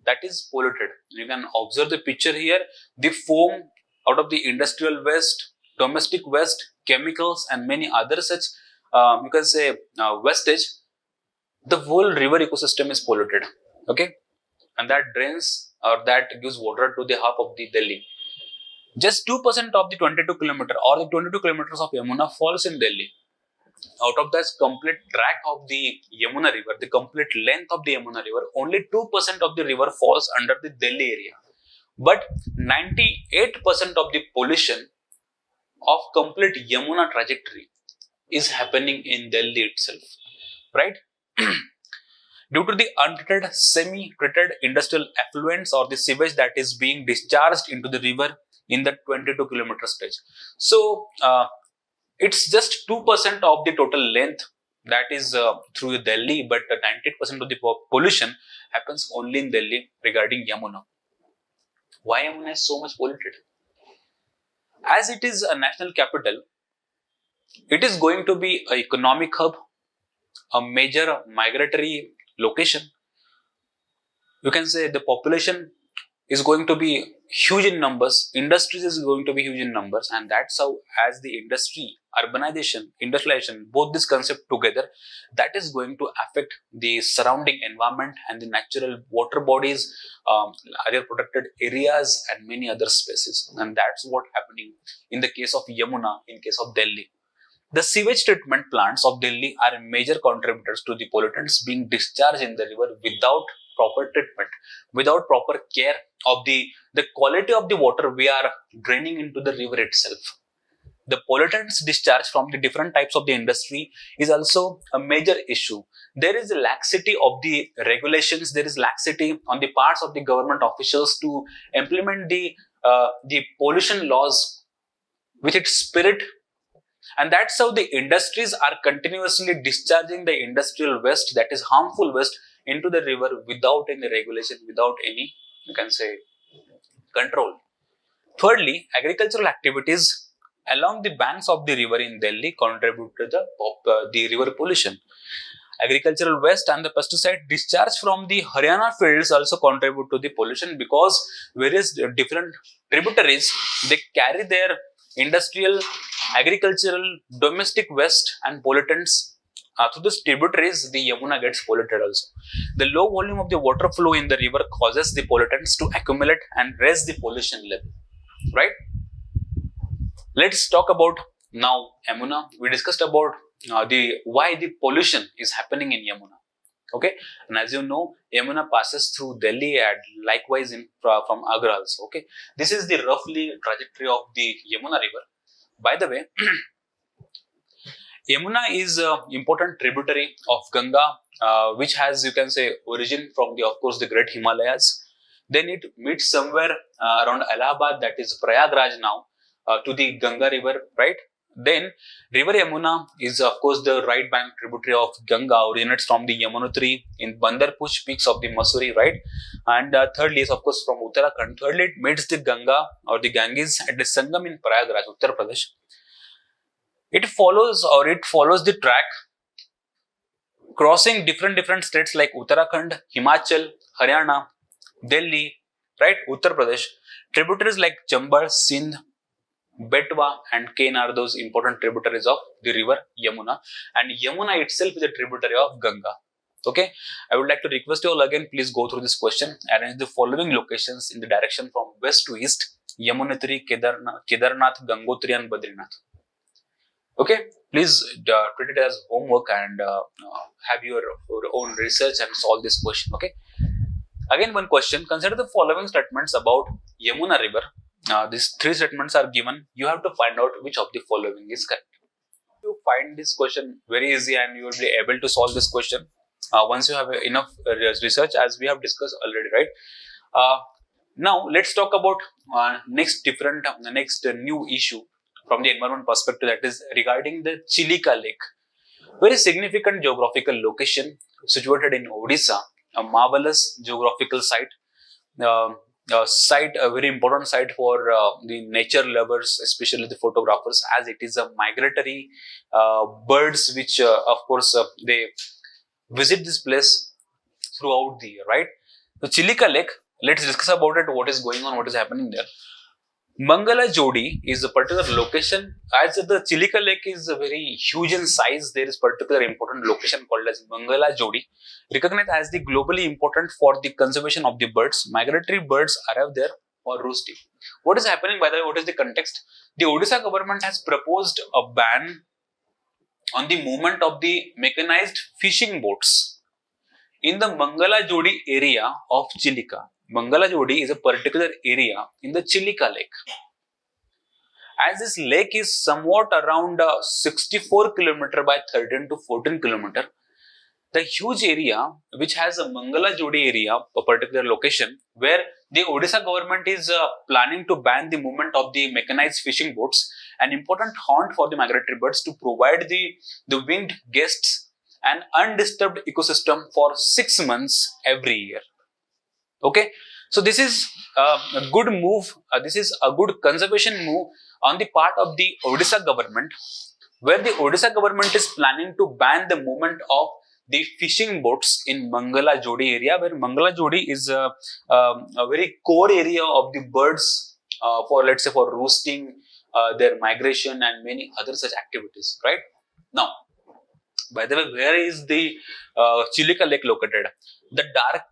That is polluted. You can observe the picture here. The foam out of the industrial waste, domestic waste, chemicals and many other such you can say wastage. The whole river ecosystem is polluted. Okay, and that drains or that gives water to the half of the Delhi. Just 2% of the 22 kilometer or the 22 kilometers of Yamuna falls in Delhi. out of this complete track of the Yamuna river, the complete length of the Yamuna river, only 2% of the river falls under the Delhi area. But 98% of the pollution of complete Yamuna trajectory is happening in Delhi itself, right? Due to the untreated, semi-treated industrial effluents or the sewage that is being discharged into the river in the 22-kilometer stretch. So, it's just 2% of the total length that is through Delhi, but 98% of the pollution happens only in Delhi regarding Yamuna. Why Yamuna is so much polluted? As it is a national capital, it is going to be an economic hub, a major migratory location. You can say the population is going to be huge in numbers, industries is going to be huge in numbers, and that's how, as the industry, urbanization, industrialization, both this concept together, that is going to affect the surrounding environment and the natural water bodies, other protected areas and many other spaces. And that's what happening in the case of Yamuna, in case of Delhi. The sewage treatment plants of Delhi are major contributors to the pollutants being discharged in the river without proper treatment, without proper care of the quality of the water we are draining into the river itself. The pollutants discharged from the different types of the industry is also a major issue. There is a laxity of the regulations, there is laxity on the parts of the government officials to implement the pollution laws with its spirit. And that's how the industries are continuously discharging the industrial waste, that is harmful waste, into the river without any regulation, without any, you can say, control. Thirdly, agricultural activities along the banks of the river in Delhi contribute to the river pollution. Agricultural waste and the pesticide discharge from the Haryana fields also contribute to the pollution, because various different tributaries, they carry their industrial, agricultural, domestic waste and pollutants. Through these tributaries, the Yamuna gets polluted also. The low volume of the water flow in the river causes the pollutants to accumulate and raise the pollution level, right? Let's talk about now Yamuna. We discussed about why the pollution is happening in Yamuna. Okay, and as you know, Yamuna passes through Delhi and likewise from Agra also. Okay, this is the roughly trajectory of the Yamuna river. By the way, Yamuna is an important tributary of Ganga, which has, you can say, origin from the, of course, the Great Himalayas. Then it meets somewhere around Allahabad, that is Prayagraj now, to the Ganga river, right? Then river Yamuna is, of course, the right bank tributary of Ganga, originates from the Yamunotri in Bandarpuch peaks of the Mussoorie, right? And thirdly is, of course, from Uttarakhand. Thirdly, it meets the Ganga or the Ganges at the Sangam in Prayagraj, Uttar Pradesh. It follows the track crossing different states like Uttarakhand, Himachal, Haryana, Delhi, right? Uttar Pradesh. Tributaries like Chambal, Sindh, Betwa and Ken are those important tributaries of the river Yamuna, and Yamuna itself is a tributary of Ganga. Okay, I would like to request you all again, please go through this question. Arrange the following locations in the direction from west to east: Yamunotri, Kedarnath, Gangotri and Badrinath. Okay, please treat it as homework and have your own research and solve this question. Okay, again one question: consider the following statements about Yamuna river. These three statements are given. You have to find out which of the following is correct. You find this question very easy and you will be able to solve this question once you have enough research, as we have discussed already, right? Now let's talk about next new issue from the environment perspective, that is regarding the Chilika Lake. Very significant geographical location situated in Odisha, a marvelous geographical site. A very important site for the nature lovers, especially the photographers, as it is a migratory birds which of course they visit this place throughout the year, right? So Chilika Lake, let's discuss about it, what is going on, what is happening there. Mangala Jodi is a particular location. As the Chilika Lake is very huge in size, there is particular important location called as Mangala Jodi, recognized as the globally important for the conservation of the birds. Migratory birds arrive there for roosting. What is happening, by the way, what is the context? The Odisha government has proposed a ban on the movement of the mechanized fishing boats in the Mangalajodi area of Chilika. Mangalajodi is a particular area in the Chilika Lake. As this lake is somewhat around 64 km by 13 to 14 km, the huge area which has a Mangalajodi area, a particular location, where the Odisha government is planning to ban the movement of the mechanized fishing boats, an important haunt for the migratory birds to provide the winged guests an undisturbed ecosystem for 6 months every year. Okay, so this is a good move, this is a good conservation move on the part of the Odisha government, where the Odisha government is planning to ban the movement of the fishing boats in Mangalajodi area, where Mangalajodi is a very core area of the birds for, let's say, for roosting, their migration and many other such activities, right? Now, by the way, where is the Chilika Lake located? The dark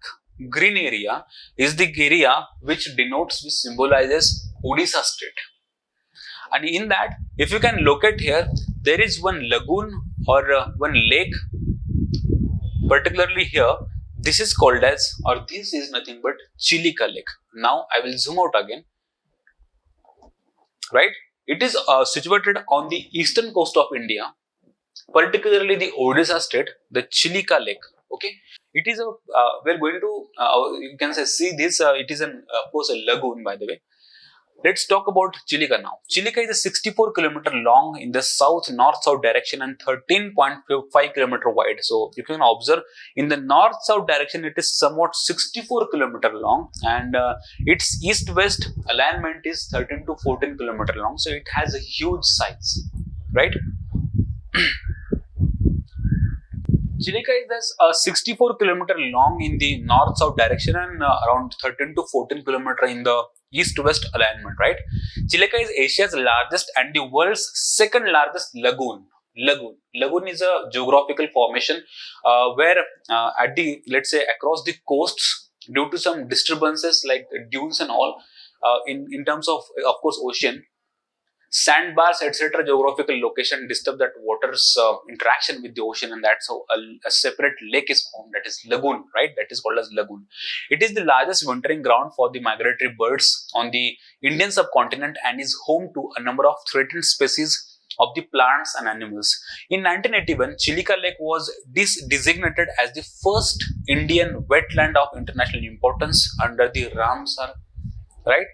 green area is the area which denotes, which symbolizes Odisha state. And in that, if you can locate here, there is one lagoon or one lake, particularly here. This is called as, or this is nothing but Chilika Lake. Now I will zoom out again. Right? It is situated on the eastern coast of India, particularly the Odisha state, the Chilika Lake. Okay, it is a we're going to you can say see this. It is an of course a lagoon, by the way. Let's talk about Chilika now. Chilika is a 64 km long in the south-north-south direction and 13.5 km wide. So you can observe in the north-south direction it is somewhat 64 km long, and its east-west alignment is 13 to 14 km long. So it has a huge size, right? Chilika is 64 km long in the north-south direction and around 13 to 14 km in the east-west alignment, right? Chilika is Asia's largest and the world's second largest lagoon. Lagoon is a geographical formation where at the, let's say, across the coasts, due to some disturbances like dunes and all, in terms of course ocean, sandbars, etc., geographical location disturb that water's interaction with the ocean, and that's how a separate lake is formed, that is lagoon, right? That is called as lagoon. It is the largest wintering ground for the migratory birds on the Indian subcontinent and is home to a number of threatened species of the plants and animals. In 1981, Chilika Lake was designated as the first Indian wetland of international importance under the Ramsar, right?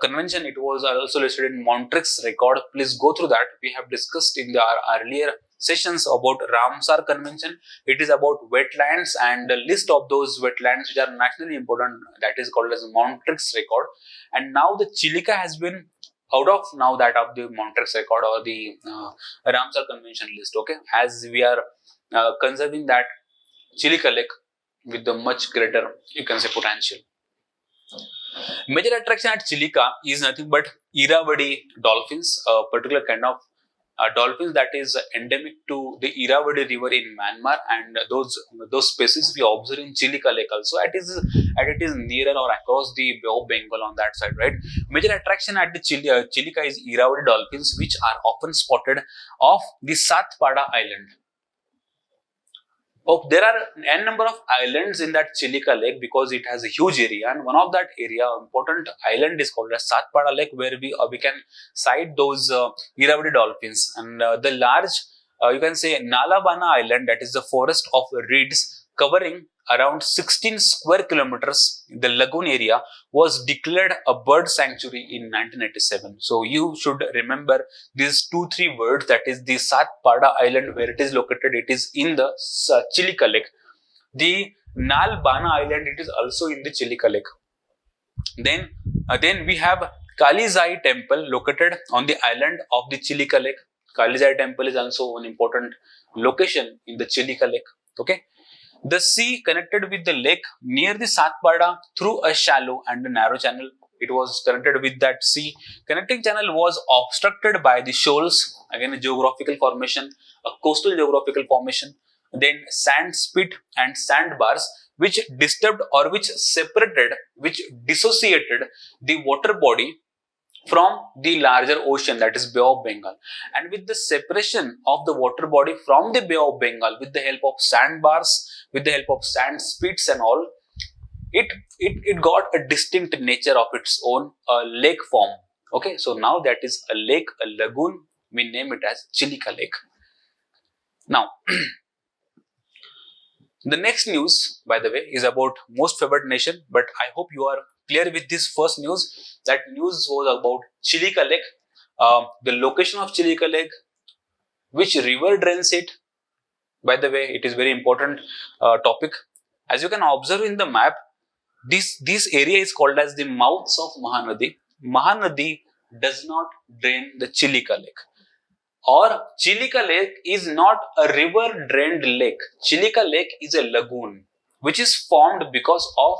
Convention. It was also listed in Montreux record. Please go through that. We have discussed in the earlier sessions about Ramsar Convention. It is about wetlands and the list of those wetlands which are nationally important, that is called as Montreux record. And now the Chilika has been out of now that of the Montreux record or the Ramsar Convention list. Okay, as we are conserving that Chilika Lake with the much greater, you can say, potential. Major attraction at Chilika is nothing but Irrawaddy dolphins, a particular kind of dolphins that is endemic to the Irrawaddy river in Myanmar, and those species we observe in Chilika Lake also. It is nearer or across the Bay of Bengal on that side, right? Major attraction at the Chilika is Irrawaddy dolphins, which are often spotted off the Satpada Island. Oh, there are n number of islands in that Chilika Lake because it has a huge area, and one of that area, important island, is called as Satpada Lake, where we can sight those Irrawaddy dolphins. And the large, you can say, Nalabana Island, that is the forest of reeds covering around 16 square kilometers, the lagoon area, was declared a bird sanctuary in 1987. So you should remember these 2-3 words, that is the Satpada Island, where it is located, it is in the Chilika Lake. The Nalbana Island, it is also in the Chilika Lake. Then we have Kalizai Temple located on the island of the Chilika Lake. Kalizai Temple is also an important location in the Chilika Lake. Okay. The sea connected with the lake near the Satpada through a shallow and a narrow channel. It was connected with that sea. Connecting channel was obstructed by the shoals, again a geographical formation, a coastal geographical formation, then sand spit and sandbars, which disturbed or which separated, which dissociated the water body from the larger ocean, that is Bay of Bengal. And with the separation of the water body from the Bay of Bengal with the help of sandbars, with the help of sand spits and all, it got a distinct nature of its own, a lake form. Okay, so now that is a lake, a lagoon, we name it as Chilika Lake. Now, the next news, by the way, is about most favored nation, but I hope you are clear with this first news. That news was about Chilika Lake, the location of Chilika Lake, which river drains it. By the way, it is very important topic. As you can observe in the map, this area is called as the mouths of Mahanadi. Mahanadi does not drain the Chilika Lake. Or Chilika Lake is not a river drained lake. Chilika Lake is a lagoon which is formed because of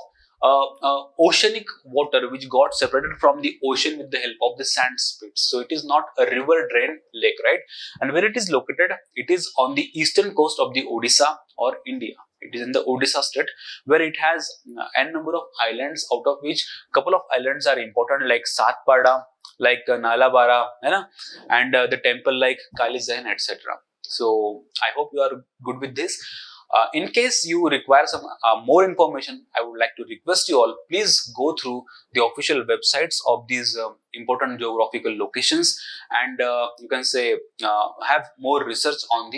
oceanic water which got separated from the ocean with the help of the sand spits. So it is not a river drained lake, right? And where it is located, it is on the eastern coast of the Odisha or India. It is in the Odisha state, where it has n number of islands, out of which couple of islands are important, like Satpada, like Nalabara, and the temple like Kalizain, etc. So I hope you are good with this. In case you require some more information, I would like to request you all, please go through the official websites of these important geographical locations, and you can say have more research on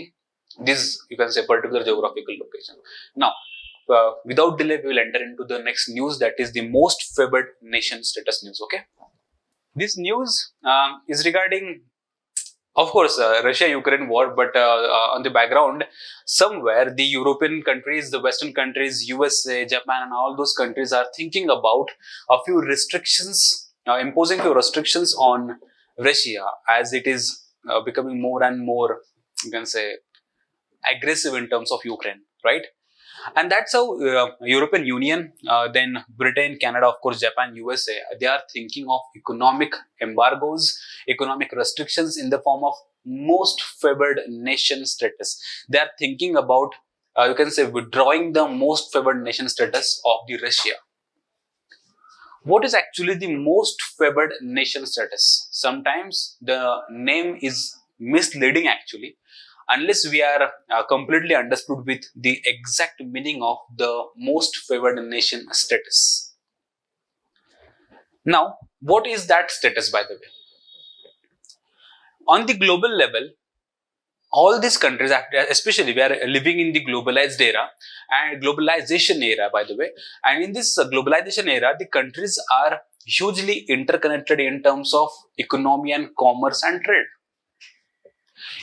this, you can say, particular geographical location. Now, without delay, we will enter into the next news, that is the most favored nation status news. Okay, this news is regarding, of course, Russia-Ukraine war, but on the background, somewhere the European countries, the Western countries, USA, Japan, and all those countries are thinking about a few restrictions, imposing few restrictions on Russia, as it is becoming more and more, you can say, aggressive in terms of Ukraine, right? And that's how European Union, then Britain, Canada, of course, Japan, USA, they are thinking of economic embargoes, economic restrictions in the form of most favored nation status. They are thinking about, you can say, withdrawing the most favored nation status of the Russia. What is actually the most favored nation status? Sometimes the name is misleading actually, unless we are completely understood with the exact meaning of the most favored nation status. Now, what is that status, by the way? On the global level, all these countries, especially we are living in the globalized era and globalization era, by the way, and in this globalization era, the countries are hugely interconnected in terms of economy and commerce and trade.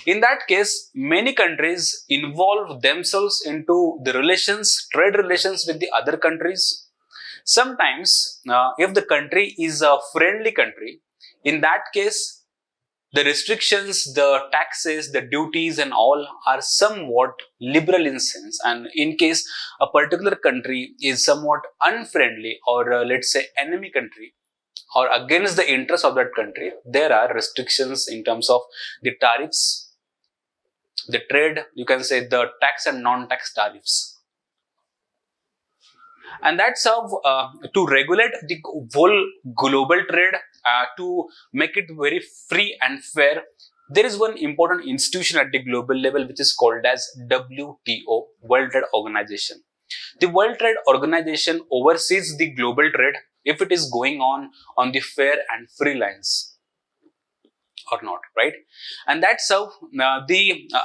In that case, many countries involve themselves into the relations, trade relations with the other countries. Sometimes, if the country is a friendly country, in that case, the restrictions, the taxes, the duties and all are somewhat liberal in sense. And in case a particular country is somewhat unfriendly, or let's say enemy country, or against the interests of that country, there are restrictions in terms of the tariffs, the trade, you can say the tax and non-tax tariffs. And that's how to regulate the whole global trade, to make it very free and fair, there is one important institution at the global level which is called as WTO, World Trade Organization. The World Trade Organization oversees the global trade if it is going on the fair and free lines or not, right? And that's how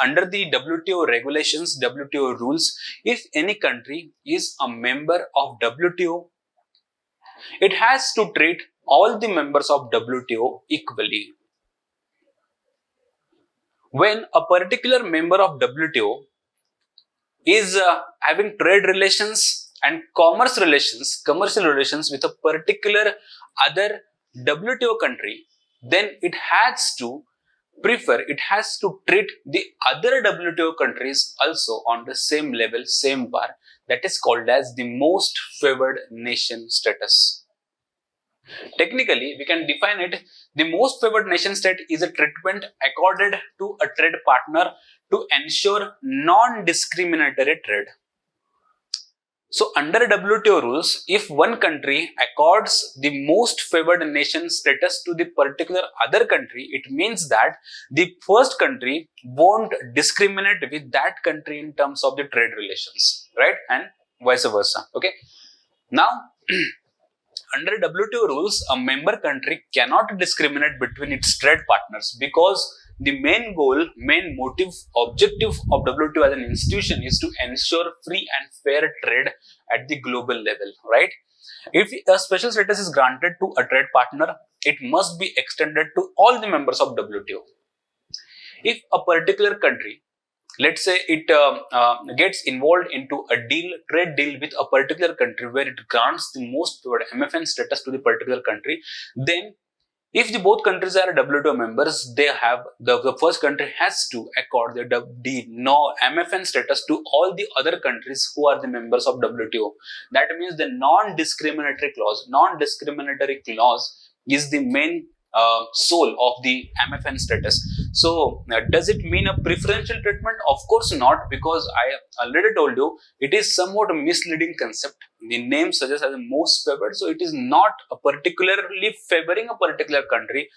under the WTO regulations, WTO rules, if any country is a member of WTO, it has to treat all the members of WTO equally. When a particular member of WTO is having trade relations and commercial relations with a particular other WTO country, then it has to treat the other WTO countries also on the same level, same bar. That is called as the most favored nation status. Technically, we can define it, the most favored nation state is a treatment accorded to a trade partner to ensure non-discriminatory trade. So under WTO rules, if one country accords the most favored nation status to the particular other country, it means that the first country won't discriminate with that country in terms of the trade relations, right? And vice versa. Okay. Now, under WTO rules, a member country cannot discriminate between its trade partners because the main goal, main motive, objective of WTO as an institution is to ensure free and fair trade at the global level, right? If a special status is granted to a trade partner, it must be extended to all the members of WTO. If a particular country, let's say it gets involved into a trade deal with a particular country where it grants the most favored MFN status to the particular country, then if the both countries are WTO members, they have the first country has to accord the MFN status to all the other countries who are the members of WTO. That means the non-discriminatory clause is the main soul of the MFN status. So does it mean a preferential treatment? Of course not, because I already told you it is somewhat a misleading concept. The name suggests as the most favored, so it is not a particularly favoring a particular country.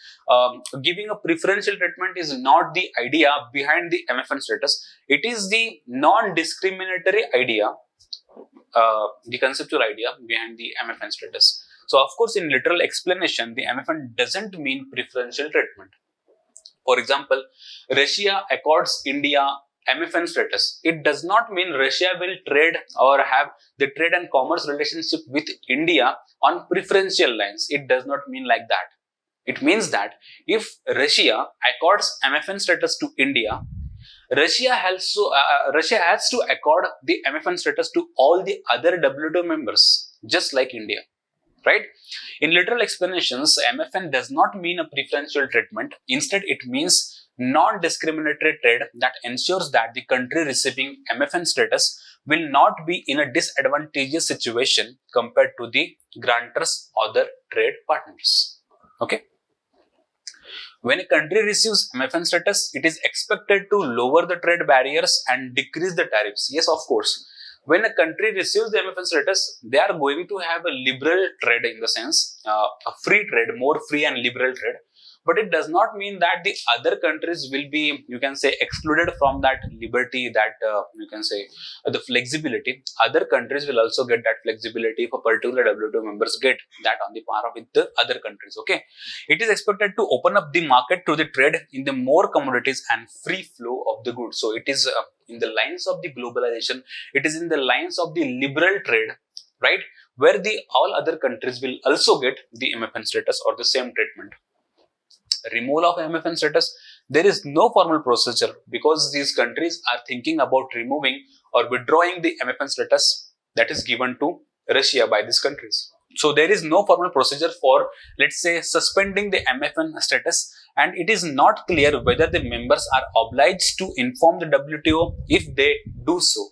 Giving a preferential treatment is not the idea behind the MFN status. It is the non-discriminatory idea, the conceptual idea behind the MFN status. So of course, in literal explanation, the MFN doesn't mean preferential treatment. For example, Russia accords India MFN status. It does not mean Russia will trade or have the trade and commerce relationship with India on preferential lines. It does not mean like that. It means that if Russia accords MFN status to India, Russia has to accord the MFN status to all the other WTO members, just like India. Right? In literal explanations, MFN does not mean a preferential treatment. Instead, it means non-discriminatory trade that ensures that the country receiving MFN status will not be in a disadvantageous situation compared to the grantor's other trade partners. Okay? When a country receives MFN status, it is expected to lower the trade barriers and decrease the tariffs. Yes, of course. When a country receives the MFN status, they are going to have a liberal trade in the sense, a free trade, more free and liberal trade. But it does not mean that the other countries will be, you can say, excluded from that liberty, that you can say, the flexibility. Other countries will also get that flexibility if a particular WTO members get that on the par with the other countries. Okay, it is expected to open up the market to the trade in the more commodities and free flow of the goods. So it is in the lines of the globalization, it is in the lines of the liberal trade, right, where the all other countries will also get the MFN status or the same treatment. Removal of MFN status, there is no formal procedure because these countries are thinking about removing or withdrawing the MFN status that is given to Russia by these countries. So there is no formal procedure for, let's say, suspending the MFN status, and it is not clear whether the members are obliged to inform the WTO if they do so.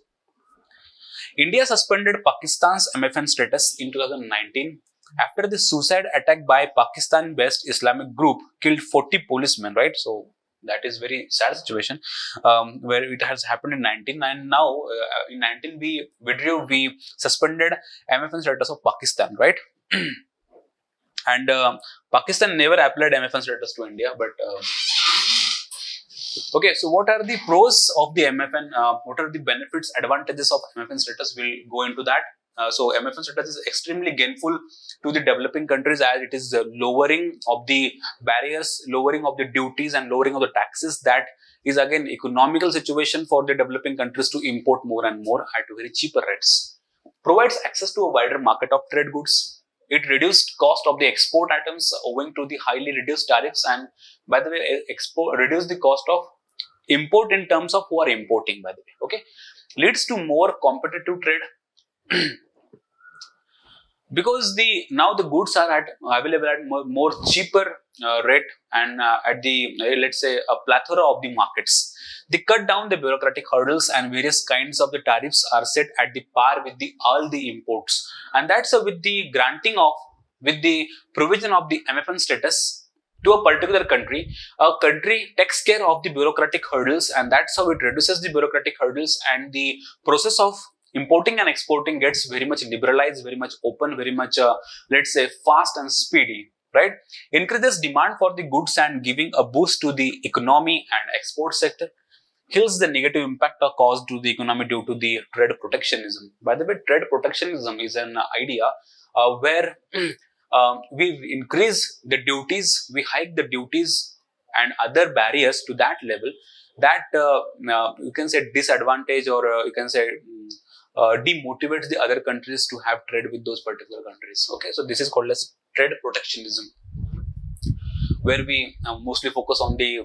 India suspended Pakistan's MFN status in 2019 after the suicide attack by Pakistan-based Islamic group killed 40 policemen, right? So that is very sad situation where it has happened in 19, and now in 19 we suspended MFN status of Pakistan, right? And Pakistan never applied MFN status to India, but okay, so what are the pros of the MFN? What are the benefits, advantages of MFN status? We'll go into that. So MFN status is extremely gainful to the developing countries as it is the lowering of the barriers, lowering of the duties and lowering of the taxes. That is again economical situation for the developing countries to import more and more at very cheaper rates. Provides access to a wider market of trade goods. It reduced cost of the export items owing to the highly reduced tariffs, and by the way, reduce the cost of import in terms of who are importing, by the way. Okay, leads to more competitive trade. Because now the goods are available at more cheaper rate and at the let's say a plethora of the markets. They cut down the bureaucratic hurdles and various kinds of the tariffs are set at the par with all the imports, and that's with the provision of the MFN status to a particular country. A country takes care of the bureaucratic hurdles, and that's how it reduces the bureaucratic hurdles and the process of importing and exporting gets very much liberalized, very much open, very much, let's say, fast and speedy, right? Increases demand for the goods and giving a boost to the economy and export sector. Heals the negative impact caused to the economy due to the trade protectionism. By the way, trade protectionism is an idea where we increase the duties, we hike the duties and other barriers to that level that you can say disadvantage, or you can say demotivates the other countries to have trade with those particular countries. Okay, so this is called as trade protectionism, where we mostly focus on the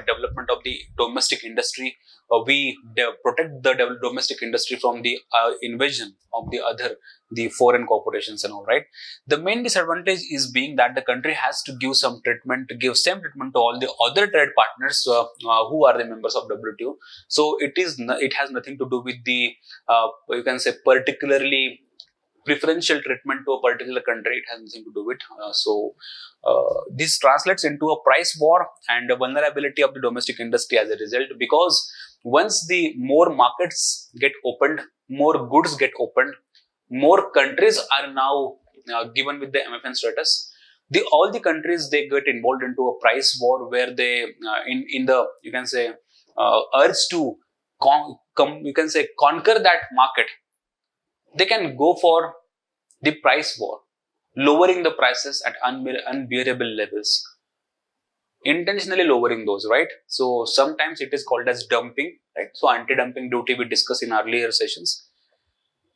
development of the domestic industry. We protect the domestic industry from the invasion of the foreign corporations and all, right? The main disadvantage is being that the country has to give some treatment, give same treatment to all the other trade partners who are the members of WTO. So it has nothing to do with the you can say particularly preferential treatment to a particular country. It has nothing to do with this translates into a price war and a vulnerability of the domestic industry as a result, because once the more markets get opened, more goods get opened, more countries are now given with the MFN status. All the countries, they get involved into a price war where they in the you can say urge to you can say conquer that market. They can go for the price war, lowering the prices at unbearable levels, intentionally lowering those, right? So sometimes it is called as dumping, right? So anti-dumping duty we discussed in earlier sessions.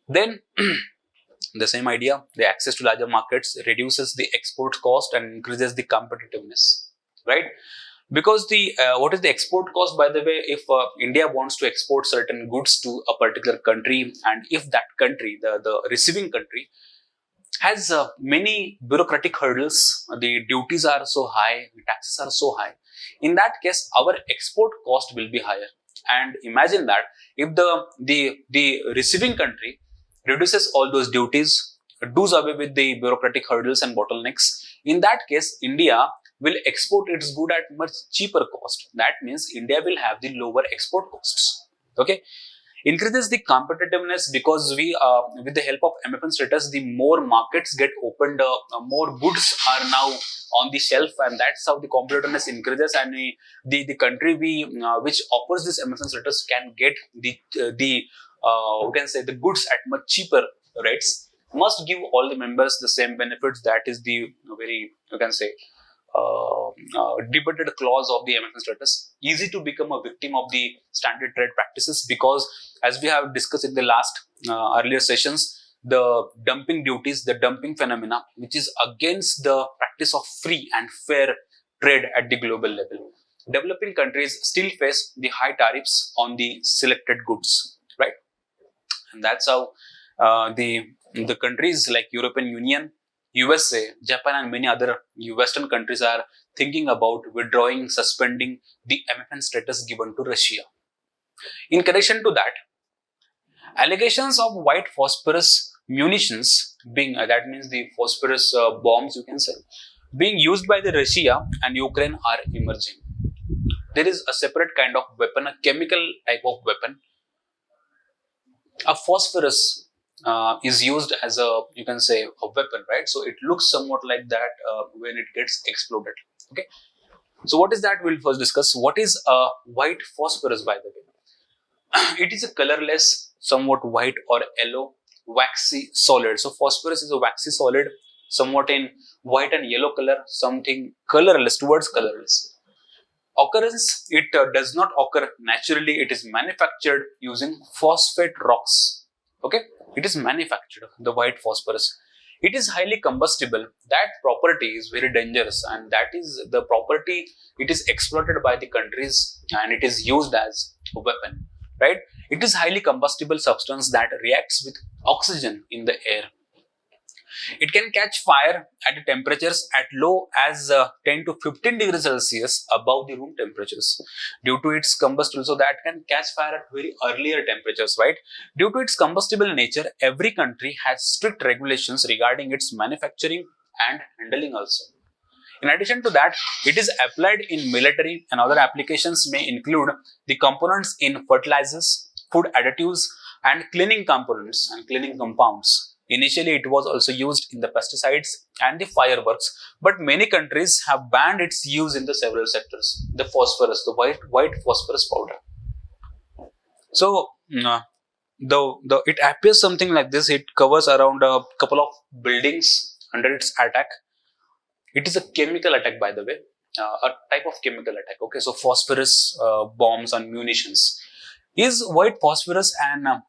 Then the same idea, the access to larger markets reduces the export cost and increases the competitiveness, right? Because what is the export cost, by the way? If India wants to export certain goods to a particular country, and if that country, the receiving country, has many bureaucratic hurdles, the duties are so high, the taxes are so high, in that case our export cost will be higher. And imagine that if the receiving country reduces all those duties, does away with the bureaucratic hurdles and bottlenecks, in that case India will export its good at much cheaper cost. That means India will have the lower export costs. Okay, increases the competitiveness because we with the help of MFN status, the more markets get opened, more goods are now on the shelf, and that's how the competitiveness increases. And the country which offers this MFN status can get we can say the goods at much cheaper rates. Must give all the members the same benefits. That is the very, you can say, debated clause of the MFN status. Easy to become a victim of the standard trade practices, because as we have discussed in the last earlier sessions, the dumping duties, the dumping phenomena, which is against the practice of free and fair trade at the global level. Developing countries still face the high tariffs on the selected goods, right? And that's how the countries like European Union, USA, Japan and many other Western countries are thinking about withdrawing, suspending the MFN status given to Russia. In connection to that, allegations of white phosphorus munitions being, that means the phosphorus bombs, you can say, being used by the Russia and Ukraine are emerging. There is a separate kind of weapon, a chemical type of weapon. A phosphorus is used as a, you can say, a weapon, right? So it looks somewhat like that when it gets exploded. Okay. So what is that? We'll first discuss. What is a white phosphorus, by the way? It is a colorless, somewhat white or yellow, waxy solid. So phosphorus is a waxy solid, somewhat in white and yellow color, something colorless, towards colorless. Occurrence, it does not occur naturally. It is manufactured using phosphate rocks. Okay, it is manufactured, the white phosphorus. It is highly combustible. That property is very dangerous, and that is the property, it is exploited by the countries and it is used as a weapon, right? It is highly combustible substance that reacts with oxygen in the air. It can catch fire at temperatures at low as 10 to 15 degrees Celsius above the room temperatures. Due to its combustible, so that can catch fire at very earlier temperatures, right? Due to its combustible nature, every country has strict regulations regarding its manufacturing and handling also. In addition to that, it is applied in military, and other applications may include the components in fertilizers, food additives, and cleaning components and cleaning compounds. Initially, it was also used in the pesticides and the fireworks, but many countries have banned its use in the several sectors. The phosphorus, the white phosphorus powder. So, it appears something like this. It covers around a couple of buildings under its attack. It is a chemical attack, by the way, a type of chemical attack. Okay, so phosphorus bombs and munitions. Is white phosphorus an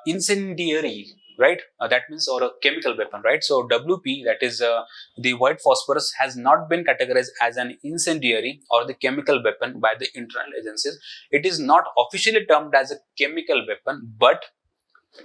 incendiary, right? That means, or a chemical weapon, right? So WP, that is the white phosphorus, has not been categorized as an incendiary or the chemical weapon by the internal agencies. It is not officially termed as a chemical weapon, but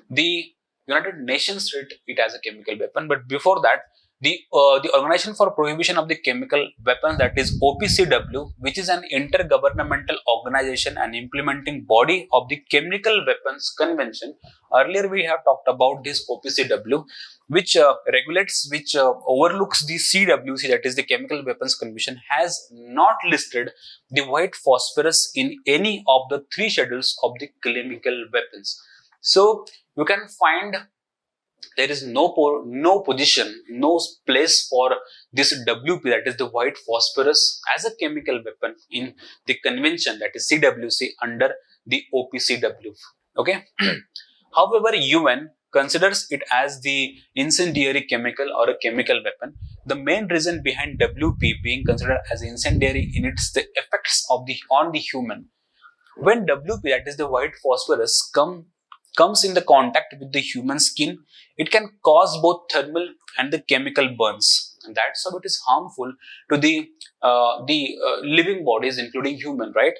the United Nations treat it as a chemical weapon. But before that, the Organization for Prohibition of the Chemical Weapons, that is OPCW, which is an intergovernmental organization and implementing body of the Chemical Weapons Convention. Earlier we have talked about this OPCW, which regulates, which overlooks the CWC, that is the Chemical Weapons Convention, has not listed the white phosphorus in any of the 3 schedules of the chemical weapons. So you can find there is no position, no place for this WP, that is the white phosphorus, as a chemical weapon in the convention, that is CWC, under the OPCW. Okay. However, UN considers it as the incendiary chemical or a chemical weapon. The main reason behind WP being considered as incendiary in its the effects of on the human. When WP, that is the white phosphorus, comes in the contact with the human skin, it can cause both thermal and the chemical burns, and that's how it is harmful to the living bodies, including human, right?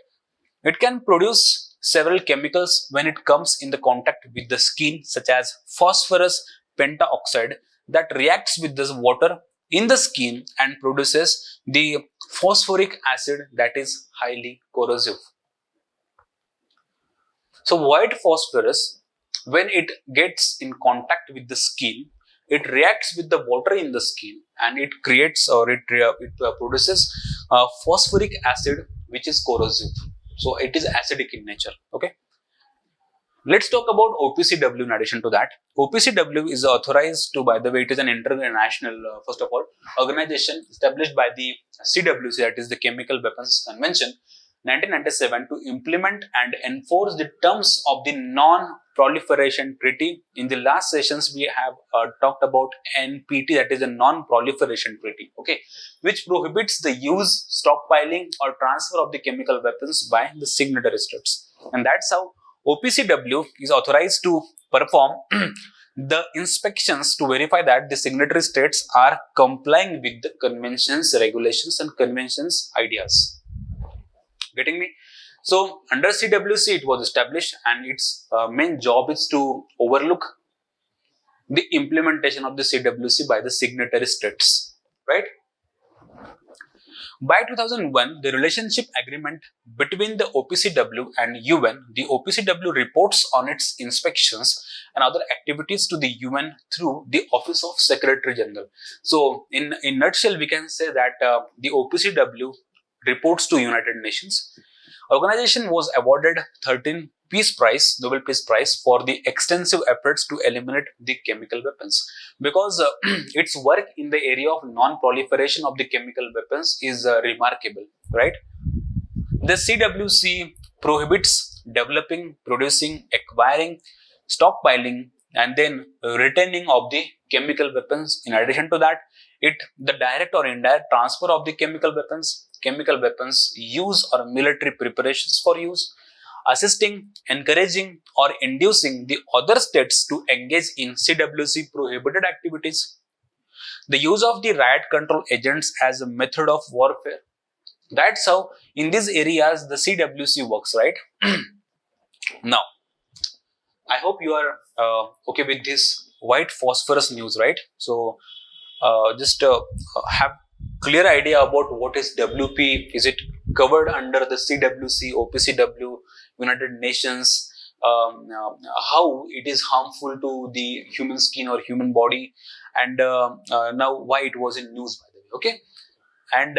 It can produce several chemicals when it comes in the contact with the skin, such as phosphorus pentaoxide, that reacts with this water in the skin and produces the phosphoric acid that is highly corrosive. So white phosphorus, when it gets in contact with the skin, it reacts with the water in the skin and it creates, or it produces phosphoric acid, which is corrosive. So it is acidic in nature. Okay. Let's talk about OPCW in addition to that. OPCW is authorized to, by the way, it is an international, first of all, organization established by the CWC, that is the Chemical Weapons Convention, 1997, to implement and enforce the terms of the Non-Proliferation Treaty. In the last sessions, we have talked about NPT, that is a Non-Proliferation Treaty, okay, which prohibits the use, stockpiling, or transfer of the chemical weapons by the signatory states. And that's how OPCW is authorized to perform the inspections to verify that the signatory states are complying with the convention's regulations and convention's ideas. Getting me? So under CWC it was established, and its main job is to overlook the implementation of the CWC by the signatory states, right? By 2001, the relationship agreement between the OPCW and UN, the OPCW reports on its inspections and other activities to the UN through the Office of Secretary General. So in nutshell, we can say that the OPCW reports to United Nations. Organization was awarded 13 Peace Prize, Nobel Peace Prize, for the extensive efforts to eliminate the chemical weapons, because its work in the area of non-proliferation of the chemical weapons is remarkable, right? The CWC prohibits developing, producing, acquiring, stockpiling, and then retaining of the chemical weapons. In addition to that, the direct or indirect transfer of the chemical weapons use or military preparations for use, assisting, encouraging, or inducing the other states to engage in CWC prohibited activities, the use of the riot control agents as a method of warfare. That's how in these areas the CWC works, right? Now, I hope you are okay with this white phosphorus news, right? So just have clear idea about what is WP. Is it covered under the CWC, OPCW, United Nations? How it is harmful to the human skin or human body, and now why it was in news, by the way. Okay, and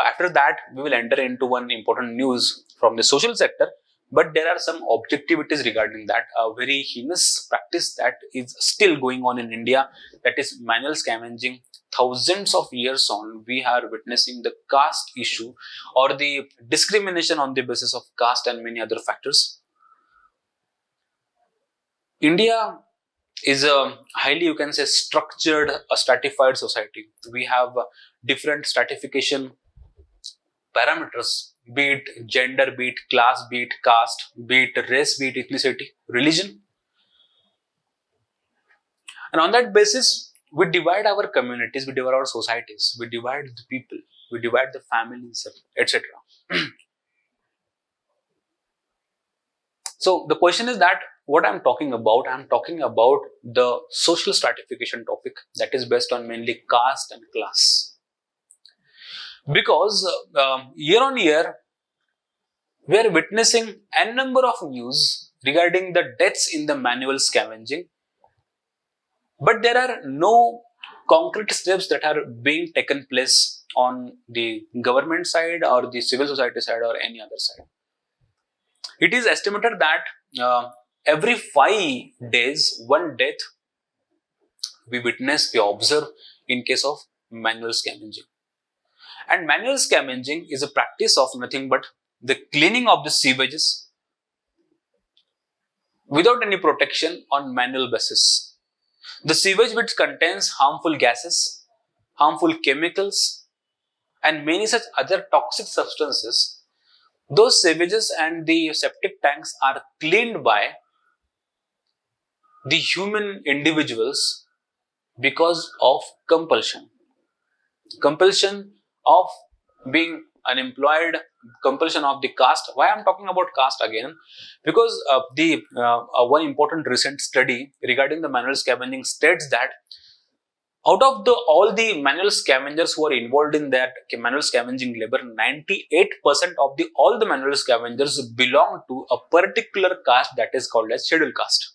after that we will enter into one important news from the social sector, but there are some objectivities regarding that. A very heinous practice that is still going on in India, that is manual scavenging. Thousands of years on, we are witnessing the caste issue or the discrimination on the basis of caste and many other factors. India is a highly, you can say, structured, stratified society. We have different stratification parameters, be it gender, be it class, be it caste, be it race, be it ethnicity, religion. And on that basis, we divide our communities, we divide our societies, we divide the people, we divide the families, etc. So the question is that what I'm talking about the social stratification topic that is based on mainly caste and class. Because year on year, we are witnessing a number of news regarding the deaths in the manual scavenging, but there are no concrete steps that are being taken place on the government side or the civil society side or any other side. It is estimated that every 5 days, one death we observe in case of manual scavenging. And manual scavenging is a practice of nothing but the cleaning of the sewages without any protection on manual basis. The sewage which contains harmful gases, harmful chemicals, and many such other toxic substances, those sewages and the septic tanks are cleaned by the human individuals because of compulsion. Compulsion of being unemployed, compulsion of the caste. Why I'm talking about caste again? Because one important recent study regarding the manual scavenging states that out of all the manual scavengers who are involved in that manual scavenging labor, 98% of all the manual scavengers belong to a particular caste that is called as scheduled caste,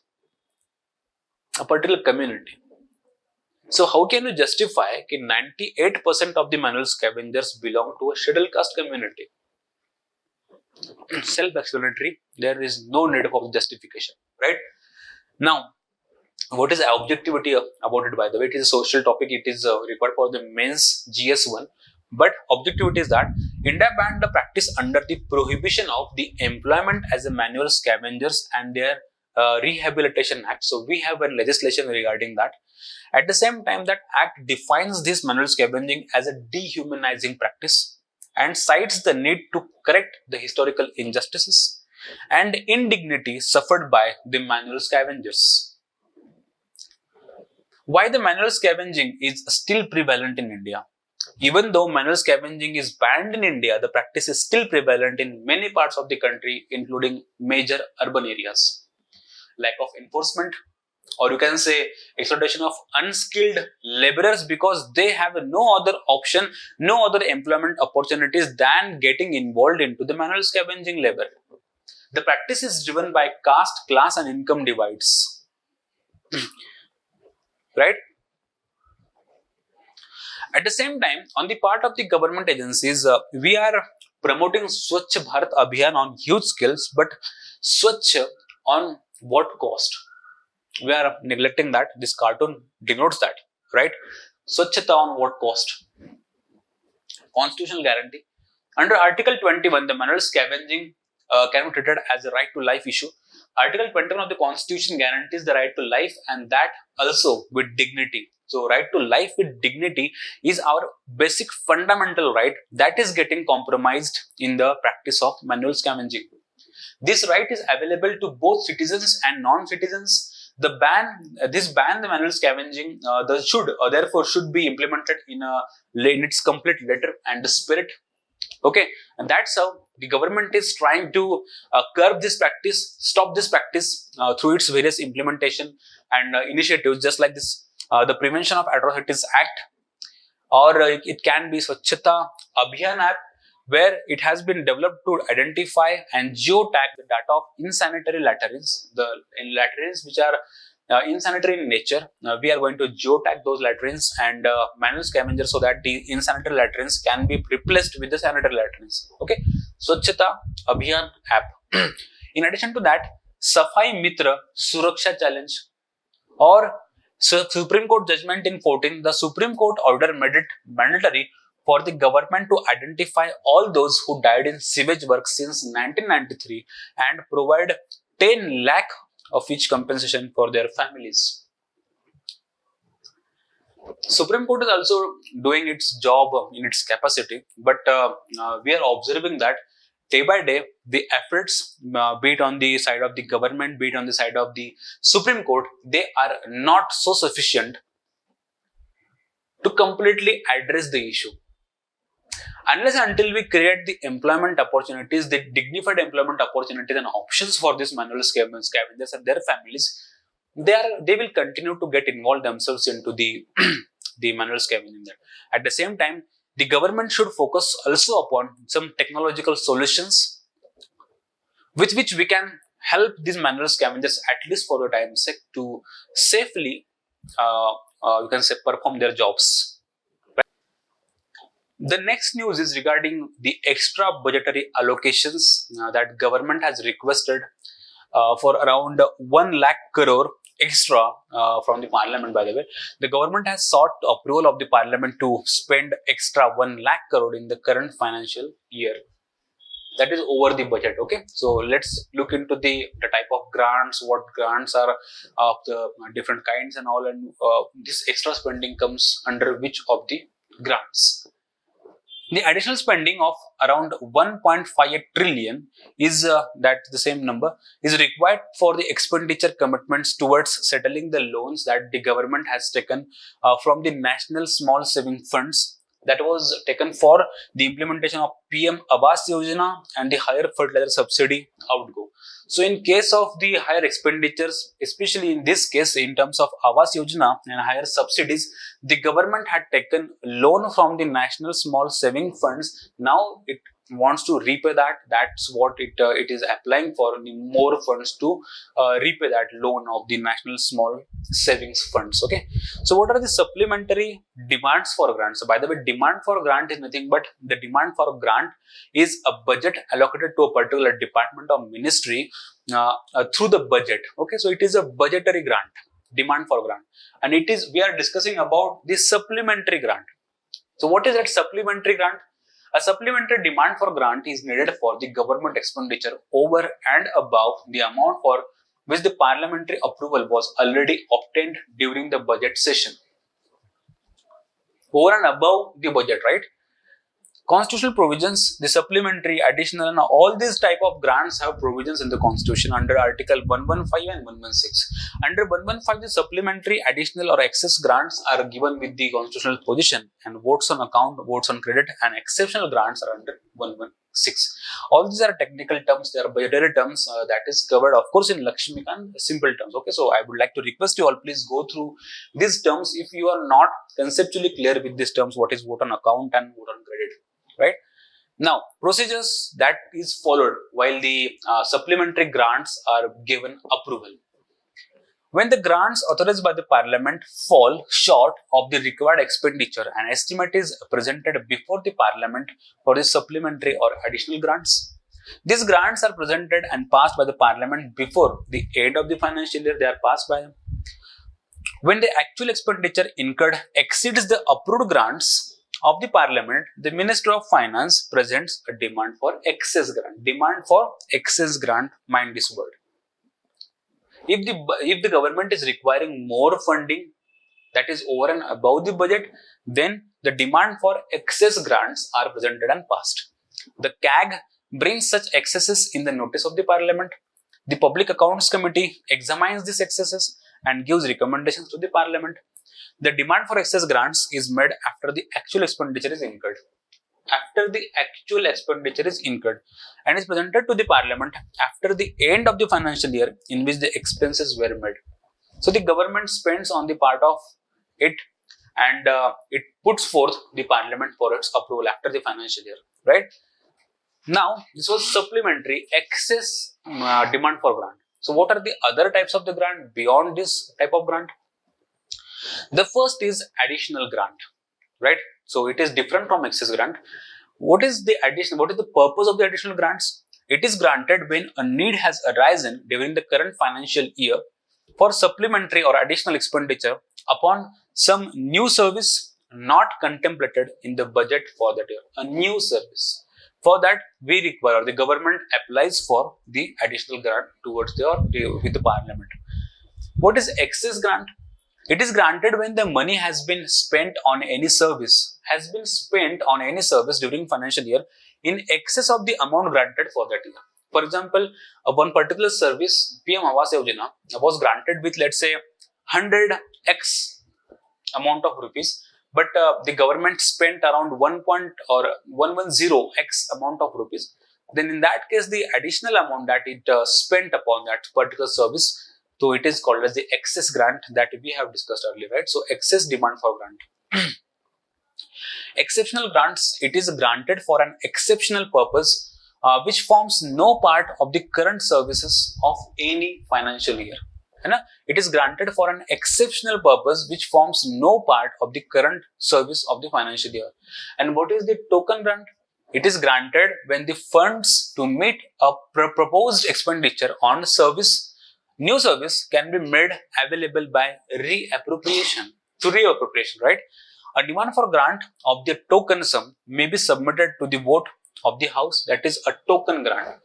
a particular community. So how can you justify that 98% of the manual scavengers belong to a scheduled caste community? Self-explanatory. There is no need of justification, right? Now, what is objectivity about it? By the way, it is a social topic. It is required for the mains GS1. But objectivity is that India banned the practice under the prohibition of the employment as a manual scavengers and their Rehabilitation Act. So we have a legislation regarding that. At the same time, that act defines this manual scavenging as a dehumanizing practice and cites the need to correct the historical injustices and indignity suffered by the manual scavengers. Why the manual scavenging is still prevalent in India? Even though manual scavenging is banned in India, the practice is still prevalent in many parts of the country, including major urban areas. Lack of enforcement, or you can say exploitation of unskilled laborers because they have no other option, no other employment opportunities than getting involved into the manual scavenging labor. The practice is driven by caste, class and income divides. Right? At the same time, on the part of the government agencies, we are promoting Swachh Bharat Abhiyan on huge scales, but Swachh on what cost? We are neglecting that. This cartoon denotes that, right? Swachhata on what cost? Constitutional guarantee. Under Article 21, the manual scavenging can be treated as a right to life issue. Article 21 of the Constitution guarantees the right to life, and that also with dignity. So, right to life with dignity is our basic fundamental right that is getting compromised in the practice of manual scavenging. This right is available to both citizens and non-citizens. The manual scavenging, therefore should be implemented in its complete letter and spirit. Okay, and that's how the government is trying to curb this practice, stop this practice through its various implementation and initiatives, just like this, the Prevention of Atrocities Act, or it can be Swachhata Abhiyan App, where it has been developed to identify and geotag the data of insanitary latrines, the latrines which are insanitary in nature. We are going to geotag those latrines and manual scavengers so that the insanitary latrines can be replaced with the sanitary latrines. Okay, Swachhata Abhiyan App. In addition to that, Safai Mitra Suraksha Challenge, or Supreme Court judgment in 14, the Supreme Court order made it mandatory for the government to identify all those who died in sewage work since 1993 and provide 10 lakh of each compensation for their families. Supreme Court is also doing its job in its capacity, but we are observing that day by day the efforts, be it on the side of the government, be it on the side of the Supreme Court, they are not so sufficient to completely address the issue. Unless until we create the employment opportunities, the dignified employment opportunities and options for these manual scavengers and their families, they will continue to get involved themselves into the manual scavenging. At the same time, the government should focus also upon some technological solutions with which we can help these manual scavengers, at least for the time's sake, to safely you can say perform their jobs. Right? The next news is regarding the extra budgetary allocations that government has requested for around 1 lakh crore extra from the parliament. By the way, the government has sought approval of the parliament to spend extra 1 lakh crore in the current financial year. That is over the budget. Okay, so let's look into the type of grants, what grants are of the different kinds and all, and this extra spending comes under which of the grants. The additional spending of around 1.58 trillion is that the same number is required for the expenditure commitments towards settling the loans that the government has taken from the National Small Saving Funds that was taken for the implementation of PM Awas Yojana and the higher fertilizer subsidy outgo. So in case of the higher expenditures, especially in this case in terms of Awas Yojana and higher subsidies, the government had taken loan from the National Small Saving Funds. Now it wants to repay that. That's what it is applying for, the more funds to repay that loan of the National Small Savings Funds. Okay, so what are the supplementary demands for grants? So by the way, demand for grant is nothing but the demand for grant is a budget allocated to a particular department or ministry through the budget. Okay, so it is a budgetary grant, demand for grant, and we are discussing about the supplementary grant. So what is that supplementary grant? A supplementary demand for grant is needed for the government expenditure over and above the amount for which the parliamentary approval was already obtained during the budget session. Over and above the budget, right? Constitutional provisions, the supplementary, additional, and all these type of grants have provisions in the Constitution under Article 115 and 116. Under 115, the supplementary, additional, or excess grants are given with the constitutional position, and votes on account, votes on credit, and exceptional grants are under 116. All these are technical terms, they are budgetary terms that is covered, of course, in Lakshmikan simple terms. Okay, so I would like to request you all, please go through these terms if you are not conceptually clear with these terms, what is vote on account and vote on credit. Right now, procedures that is followed while the supplementary grants are given approval. When the grants authorized by the parliament fall short of the required expenditure, an estimate is presented before the parliament for the supplementary or additional grants. These grants are presented and passed by the parliament before the end of the financial year. They are passed by them. When the actual expenditure incurred exceeds the approved grants of the parliament, the Minister of Finance presents a demand for excess grant. Demand for excess grant, mind this word. If the government is requiring more funding that is over and above the budget, then the demand for excess grants are presented and passed. The CAG brings such excesses in the notice of the parliament. The Public Accounts Committee examines these excesses and gives recommendations to the parliament. The demand for excess grants is made after the actual expenditure is incurred. After the actual expenditure is incurred and is presented to the parliament after the end of the financial year in which the expenses were made. So the government spends on the part of it and it puts forth the parliament for its approval after the financial year, right? Now, this was supplementary excess demand for grant. So what are the other types of the grant beyond this type of grant? The first is additional grant, right? So it is different from excess grant. What is the additional? What is the purpose of the additional grants? It is granted when a need has arisen during the current financial year for supplementary or additional expenditure upon some new service not contemplated in the budget for that year. A new service. For that, we require, the government applies for the additional grant towards with the parliament. What is excess grant? It is granted when the money has been spent on any service, during financial year in excess of the amount granted for that year. For example, one particular service, PM Awas Yojana, was granted with, let's say, 100x amount of rupees, but the government spent around 110x amount of rupees. Then in that case, the additional amount that it spent upon that particular service, so it is called as the excess grant that we have discussed earlier, right? So excess demand for grant. Exceptional grants, it is granted for an exceptional purpose which forms no part of the current services of any financial year. It is granted for an exceptional purpose which forms no part of the current service of the financial year. And what is the token grant? It is granted when the funds to meet a proposed expenditure on new service can be made available by reappropriation. Through reappropriation, right? A demand for grant of the token sum may be submitted to the vote of the House, that is a token grant.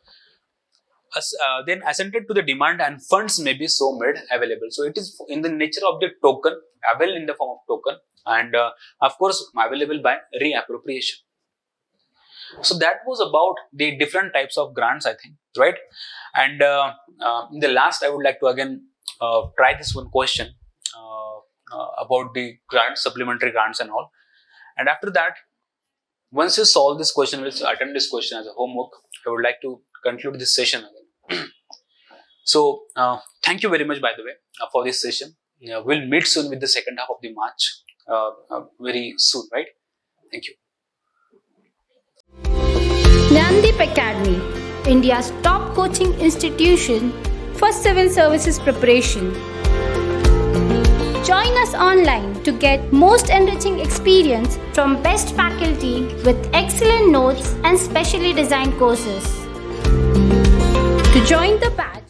Then assented to the demand and funds may be so made available. So it is in the nature of the token, available in the form of token, and of course available by reappropriation. So that was about the different types of grants, I think, right? And in the last, I would like to again try this one question about the grants, supplementary grants and all. And after that, once you solve this question, we'll attempt this question as a homework. I would like to conclude this session again. So, thank you very much, by the way, for this session. We'll meet soon with the second half of the March, very soon, right? Thank you. Dnyanadeep Academy, India's top coaching institution for civil services preparation. Join us online to get most enriching experience from best faculty with excellent notes and specially designed courses. To join the batch,